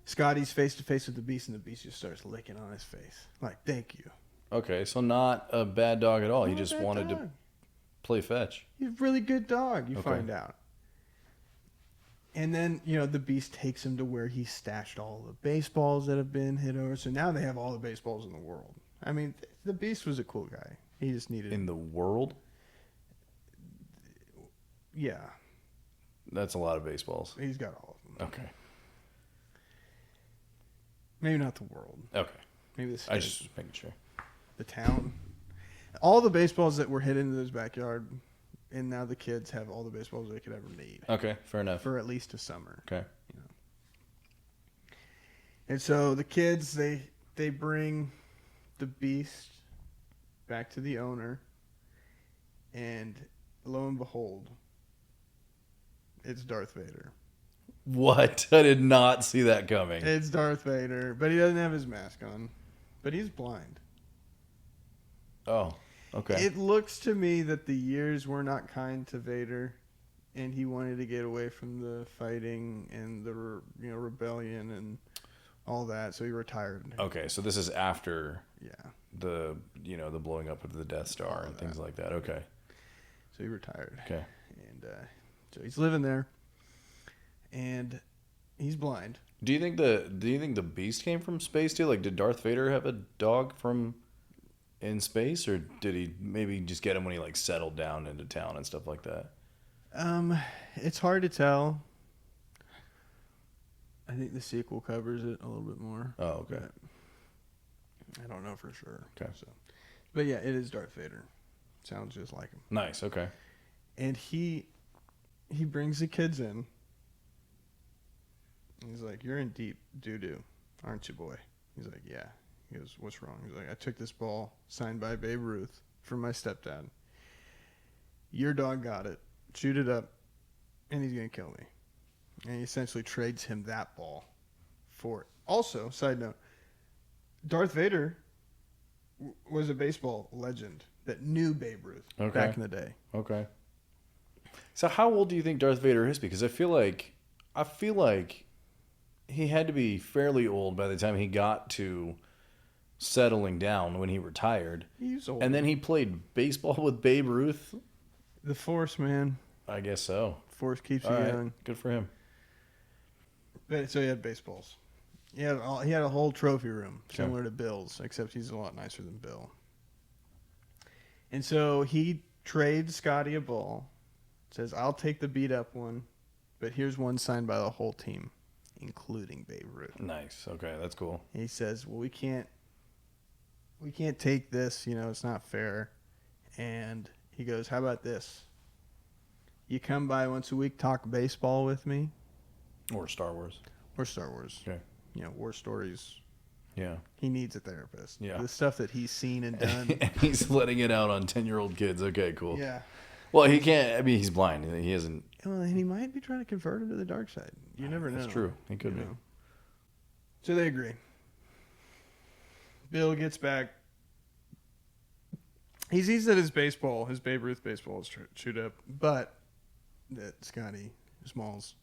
Speaker 1: Scotty's face to face with the beast, and the beast just starts licking on his face. Like, thank you.
Speaker 2: Okay, so not a bad dog at all. He just wanted
Speaker 1: dog.
Speaker 2: to play fetch.
Speaker 1: He's a really good dog, you find out. And then, the Beast takes him to where he stashed all the baseballs that have been hit over. So now they have all the baseballs in the world. I mean, the Beast was a cool guy. He just needed...
Speaker 2: In the world?
Speaker 1: Yeah.
Speaker 2: That's a lot of baseballs.
Speaker 1: He's got all of them.
Speaker 2: Okay.
Speaker 1: Maybe not the world.
Speaker 2: Okay.
Speaker 1: Maybe the state.
Speaker 2: I just making sure.
Speaker 1: The town. All the baseballs that were hit into his backyard, and now the kids have all the baseballs they could ever need.
Speaker 2: Okay, fair enough.
Speaker 1: For at least a summer.
Speaker 2: Okay.
Speaker 1: And so the kids, they bring the Beast back to the owner, and lo and behold, it's Darth Vader.
Speaker 2: What? I did not see that coming.
Speaker 1: It's Darth Vader, but he doesn't have his mask on. But he's blind.
Speaker 2: Oh, okay.
Speaker 1: It looks to me that the years were not kind to Vader, and he wanted to get away from the fighting and the rebellion and all that, so he retired.
Speaker 2: Okay, so this is after
Speaker 1: the
Speaker 2: the blowing up of the Death Star and things like that. Okay.
Speaker 1: So he retired.
Speaker 2: Okay.
Speaker 1: And so he's living there, and he's blind.
Speaker 2: Do you think the Beast came from space too? Like, did Darth Vader have a dog from in space, or did he maybe just get him when he like settled down into town and stuff like that?
Speaker 1: It's hard to tell. I think the sequel covers it a little bit more.
Speaker 2: Oh, okay.
Speaker 1: I don't know for sure.
Speaker 2: Okay.
Speaker 1: So, but yeah, it is Darth Vader. Sounds just like him.
Speaker 2: Nice. Okay.
Speaker 1: And he brings the kids in. He's like, "You're in deep doo-doo, aren't you, boy?" He's like, "Yeah." He goes, "What's wrong?" He's like, "I took this ball signed by Babe Ruth from my stepdad. Your dog got it, chewed it up, and he's going to kill me." And he essentially trades him that ball for it. Also, side note, Darth Vader was a baseball legend that knew Babe Ruth back in the day.
Speaker 2: Okay. So how old do you think Darth Vader is? Because I feel like he had to be fairly old by the time he got to settling down when he retired.
Speaker 1: He's old.
Speaker 2: And then he played baseball with Babe Ruth.
Speaker 1: The Force, man.
Speaker 2: I guess so.
Speaker 1: Force keeps you
Speaker 2: All right.
Speaker 1: young.
Speaker 2: Good for him.
Speaker 1: But, so he had baseballs. He had a whole trophy room similar to Bill's, except he's a lot nicer than Bill. And so he trades Scotty a ball. Says, "I'll take the beat up one, but here's one signed by the whole team, including Babe Ruth."
Speaker 2: Nice. Okay, that's cool.
Speaker 1: And he says, "Well, we can't take this. It's not fair." And he goes, "How about this? You come by once a week, talk baseball with me."
Speaker 2: Or Star Wars.
Speaker 1: Or Star Wars.
Speaker 2: Okay.
Speaker 1: War stories.
Speaker 2: Yeah.
Speaker 1: He needs a therapist.
Speaker 2: Yeah.
Speaker 1: The stuff that he's seen and done.
Speaker 2: And he's letting it out on 10-year-old kids. Okay, cool.
Speaker 1: Yeah.
Speaker 2: Well, he can't. I mean, he's blind. He isn't.
Speaker 1: Well, and he might be trying to convert him to the dark side. You never know.
Speaker 2: That's true. He could be.
Speaker 1: So they agree. Bill gets back. He sees that his Babe Ruth baseball is chewed up, but that Scotty Smalls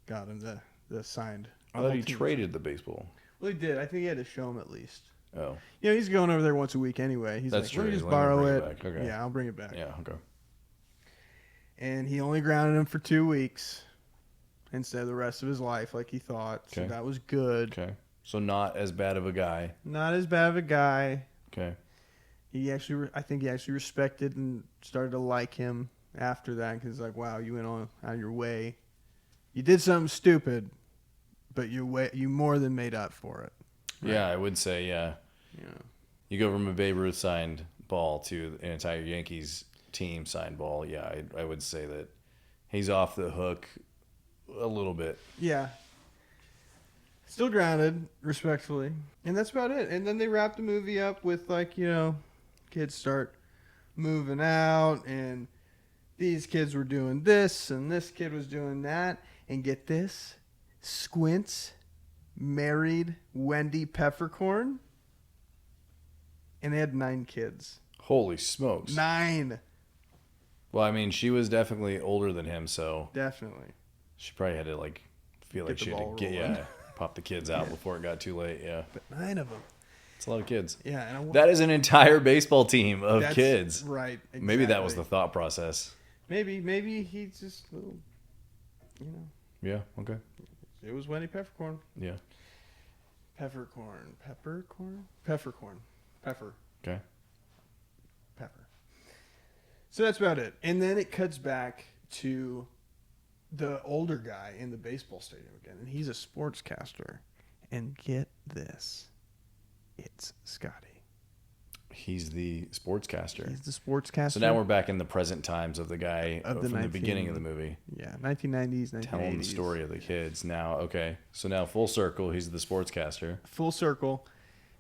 Speaker 1: got him the signed.
Speaker 2: I thought he traded the baseball.
Speaker 1: Well, he did. I think he had to show him at least.
Speaker 2: Oh.
Speaker 1: He's going over there once a week anyway. He's
Speaker 2: That's
Speaker 1: like,
Speaker 2: true.
Speaker 1: "Let me just
Speaker 2: Let me
Speaker 1: borrow
Speaker 2: bring
Speaker 1: it."
Speaker 2: it back. Okay.
Speaker 1: Yeah, I'll bring it back.
Speaker 2: Yeah, okay.
Speaker 1: And he only grounded him for 2 weeks instead of the rest of his life like he thought. So
Speaker 2: Okay.
Speaker 1: that was good.
Speaker 2: Okay. So not as bad of a guy.
Speaker 1: Not as bad of a guy.
Speaker 2: Okay.
Speaker 1: I think he actually respected and started to like him after that because like, wow, you went on out of your way. You did something stupid, but you more than made up for it. Right?
Speaker 2: Yeah, I would say, yeah.
Speaker 1: Yeah.
Speaker 2: You go from a Babe Ruth signed ball to an entire Yankees team signed ball. Yeah, I would say that he's off the hook a little bit.
Speaker 1: Yeah. Still grounded, respectfully. And that's about it. And then they wrap the movie up with kids start moving out and these kids were doing this and this kid was doing that. And get this, Squints married Wendy Peppercorn. And they had 9 kids.
Speaker 2: Holy smokes.
Speaker 1: 9.
Speaker 2: Well, I mean, she was definitely older than him, so
Speaker 1: Definitely.
Speaker 2: she probably had to feel like
Speaker 1: Get the
Speaker 2: she had
Speaker 1: ball
Speaker 2: to
Speaker 1: rolling.
Speaker 2: pop the kids out before it got too late. Yeah.
Speaker 1: But 9 of them.
Speaker 2: It's a lot of kids.
Speaker 1: Yeah. And
Speaker 2: That is an entire baseball team of
Speaker 1: that's
Speaker 2: kids.
Speaker 1: Right. Exactly.
Speaker 2: Maybe that was the thought process.
Speaker 1: Maybe he's just a little,
Speaker 2: Yeah. Okay.
Speaker 1: It was Wendy Peppercorn.
Speaker 2: Yeah.
Speaker 1: Peppercorn. Pepper.
Speaker 2: Okay.
Speaker 1: Pepper. So that's about it. And then it cuts back to the older guy in the baseball stadium again. And he's a sportscaster. And get this. It's Scotty.
Speaker 2: He's the sportscaster.
Speaker 1: He's the sportscaster.
Speaker 2: So now we're back in the present times of the guy from the beginning of the movie.
Speaker 1: Yeah, 1990s, 1980s.
Speaker 2: Telling the story of the kids. Now, okay. So now full circle, he's the sportscaster.
Speaker 1: Full circle.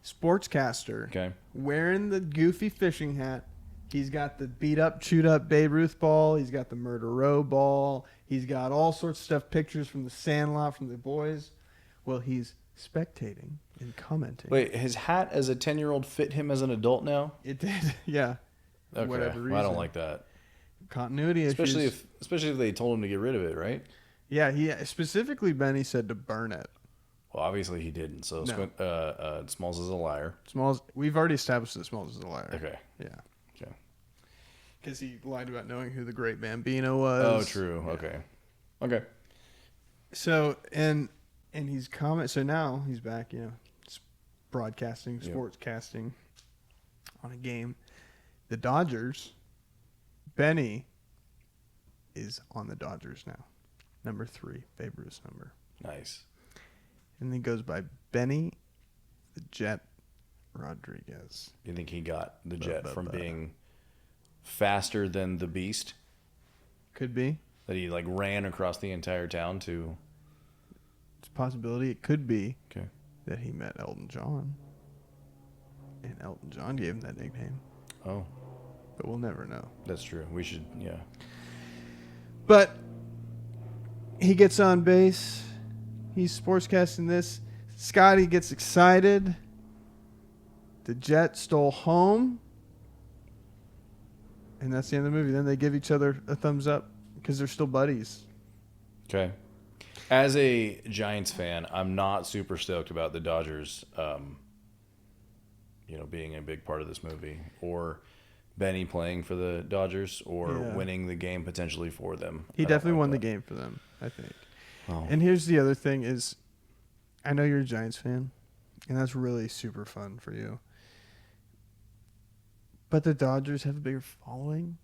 Speaker 1: Sportscaster.
Speaker 2: Okay.
Speaker 1: Wearing the goofy fishing hat. He's got the beat up, chewed up Babe Ruth ball. He's got the Murder Row ball. He's got all sorts of stuff, pictures from the Sandlot, from the boys. Well, he's spectating and commenting.
Speaker 2: Wait, his hat as a 10-year-old fit him as an adult now?
Speaker 1: It did, yeah.
Speaker 2: Okay.
Speaker 1: Whatever reason.
Speaker 2: Well, I don't like that.
Speaker 1: Continuity
Speaker 2: especially
Speaker 1: issues.
Speaker 2: Especially if they told him to get rid of it, right?
Speaker 1: Yeah, he specifically Benny said to burn it.
Speaker 2: Well, obviously he didn't. So
Speaker 1: No.
Speaker 2: Smalls is a liar.
Speaker 1: Smalls. We've already established that Smalls is a liar.
Speaker 2: Okay.
Speaker 1: Yeah.
Speaker 2: Okay.
Speaker 1: Because he lied about knowing who the Great Bambino was.
Speaker 2: Oh, true.
Speaker 1: Yeah.
Speaker 2: Okay. Okay.
Speaker 1: So and he's So now he's back. Broadcasting,
Speaker 2: Yep.
Speaker 1: sportscasting on a game. The Dodgers. Benny is on the Dodgers now. Number 3, Babe Ruth's number.
Speaker 2: Nice.
Speaker 1: And he goes by Benny the Jet Rodriguez.
Speaker 2: You think he got the jet from being faster than the Beast?
Speaker 1: Could be.
Speaker 2: That he ran across the entire town to...
Speaker 1: It's a possibility. It could be
Speaker 2: Okay.
Speaker 1: that he met Elton John. And Elton John gave him that nickname.
Speaker 2: Oh,
Speaker 1: But we'll never know.
Speaker 2: that's true. We should, yeah.
Speaker 1: But he gets on base. He's sportscasting this. Scotty gets excited. The Jet stole home. And that's the end of the movie. Then they give each other a thumbs up because they're still buddies.
Speaker 2: Okay. As a Giants fan, I'm not super stoked about the Dodgers, being a big part of this movie, or Benny playing for the Dodgers, or winning the game potentially for them.
Speaker 1: He definitely won the game for them, I think.
Speaker 2: Oh.
Speaker 1: And here's the other thing is, I know you're a Giants fan, and that's really super fun for you. But the Dodgers have a bigger following.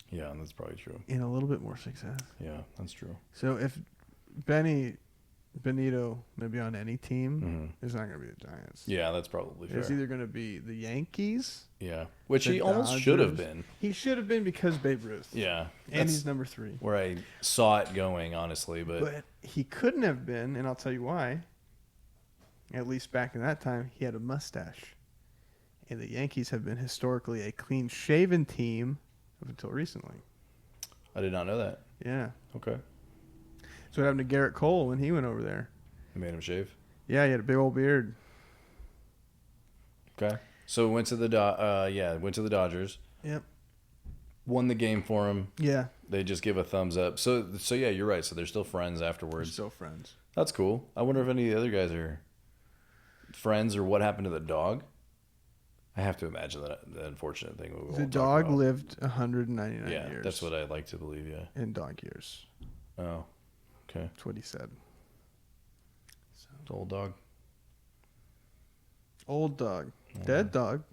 Speaker 2: Yeah, that's probably true.
Speaker 1: And a little bit more success.
Speaker 2: Yeah, that's true.
Speaker 1: So if Benito maybe on any team, it's not going to be the Giants.
Speaker 2: Yeah, that's probably fair.
Speaker 1: It's either going to be the Yankees.
Speaker 2: Yeah, which
Speaker 1: the
Speaker 2: he almost
Speaker 1: Dodgers.
Speaker 2: should have been.
Speaker 1: He should have been because Babe Ruth.
Speaker 2: Yeah.
Speaker 1: And he's number 3.
Speaker 2: Where I saw it going, honestly.
Speaker 1: But he couldn't have been, and I'll tell you why. At least back in that time, he had a mustache. And the Yankees have been historically a clean-shaven team up until recently.
Speaker 2: I did not know that.
Speaker 1: Yeah.
Speaker 2: Okay.
Speaker 1: That's what happened to Garrett Cole when he went over there.
Speaker 2: You made him shave?
Speaker 1: Yeah, he had a big old beard.
Speaker 2: Okay. So went to the Dodgers.
Speaker 1: Yep.
Speaker 2: Won the game for him.
Speaker 1: Yeah.
Speaker 2: They just give a thumbs up. So yeah, you're right. So they're still friends
Speaker 1: We're
Speaker 2: afterwards.
Speaker 1: still friends.
Speaker 2: That's cool. I wonder if any of the other guys are friends or what happened to the dog. I have to imagine that the unfortunate thing.
Speaker 1: The dog lived 199
Speaker 2: years.
Speaker 1: years.
Speaker 2: That's what I like to believe. Yeah.
Speaker 1: In dog years.
Speaker 2: Oh. Okay.
Speaker 1: That's what he said.
Speaker 2: It's an old dog.
Speaker 1: Old dog. Dead dog.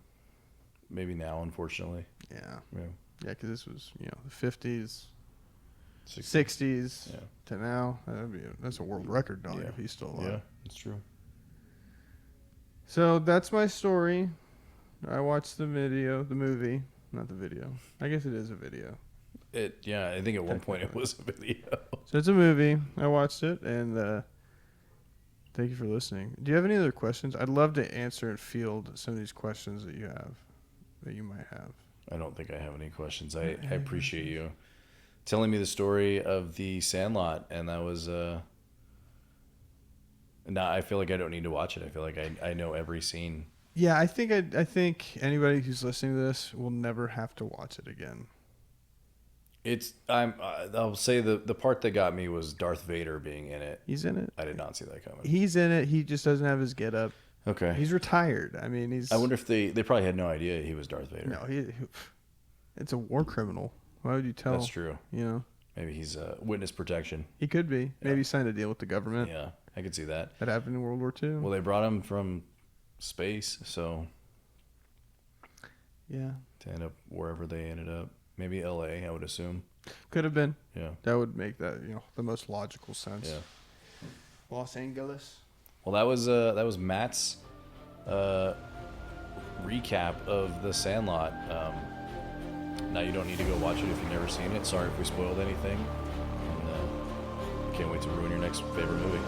Speaker 2: Maybe now, unfortunately.
Speaker 1: Yeah.
Speaker 2: Yeah.
Speaker 1: Yeah, because this was, the 50s,
Speaker 2: 60s.
Speaker 1: 60s
Speaker 2: Yeah.
Speaker 1: to now. That's a world record dog
Speaker 2: Yeah.
Speaker 1: if he's still alive.
Speaker 2: Yeah, that's true.
Speaker 1: So that's my story. I watched the movie, not the video. I guess it is a video.
Speaker 2: I think at one point it was a video.
Speaker 1: So it's a movie. I watched it, and thank you for listening. Do you have any other questions? I'd love to answer and field some of these questions that you might have.
Speaker 2: I don't think I have any questions. I appreciate you telling me the story of the Sandlot, and that was now I feel like I don't need to watch it. I feel like I know every scene.
Speaker 1: Yeah, I think anybody who's listening to this will never have to watch it again.
Speaker 2: I'll say the part that got me was Darth Vader being in it.
Speaker 1: He's in it.
Speaker 2: I did not see that coming.
Speaker 1: He's in it. He just doesn't have his get up.
Speaker 2: Okay.
Speaker 1: He's retired. I mean,
Speaker 2: I wonder if they probably had no idea he was Darth Vader.
Speaker 1: No, it's a war criminal. Why would you tell?
Speaker 2: That's true.
Speaker 1: You know.
Speaker 2: Maybe he's witness protection.
Speaker 1: He could be. Maybe he signed a deal with the government.
Speaker 2: Yeah, I could see that.
Speaker 1: That happened in World War II.
Speaker 2: Well, they brought him from space, so
Speaker 1: yeah,
Speaker 2: to end up wherever they ended up. Maybe L.A., I would assume.
Speaker 1: could have been.
Speaker 2: Yeah.
Speaker 1: That would make that the most logical sense.
Speaker 2: Yeah.
Speaker 1: Los Angeles.
Speaker 2: Well, that was Matt's recap of the Sandlot. Now you don't need to go watch it if you've never seen it. Sorry if we spoiled anything. And can't wait to ruin your next favorite movie.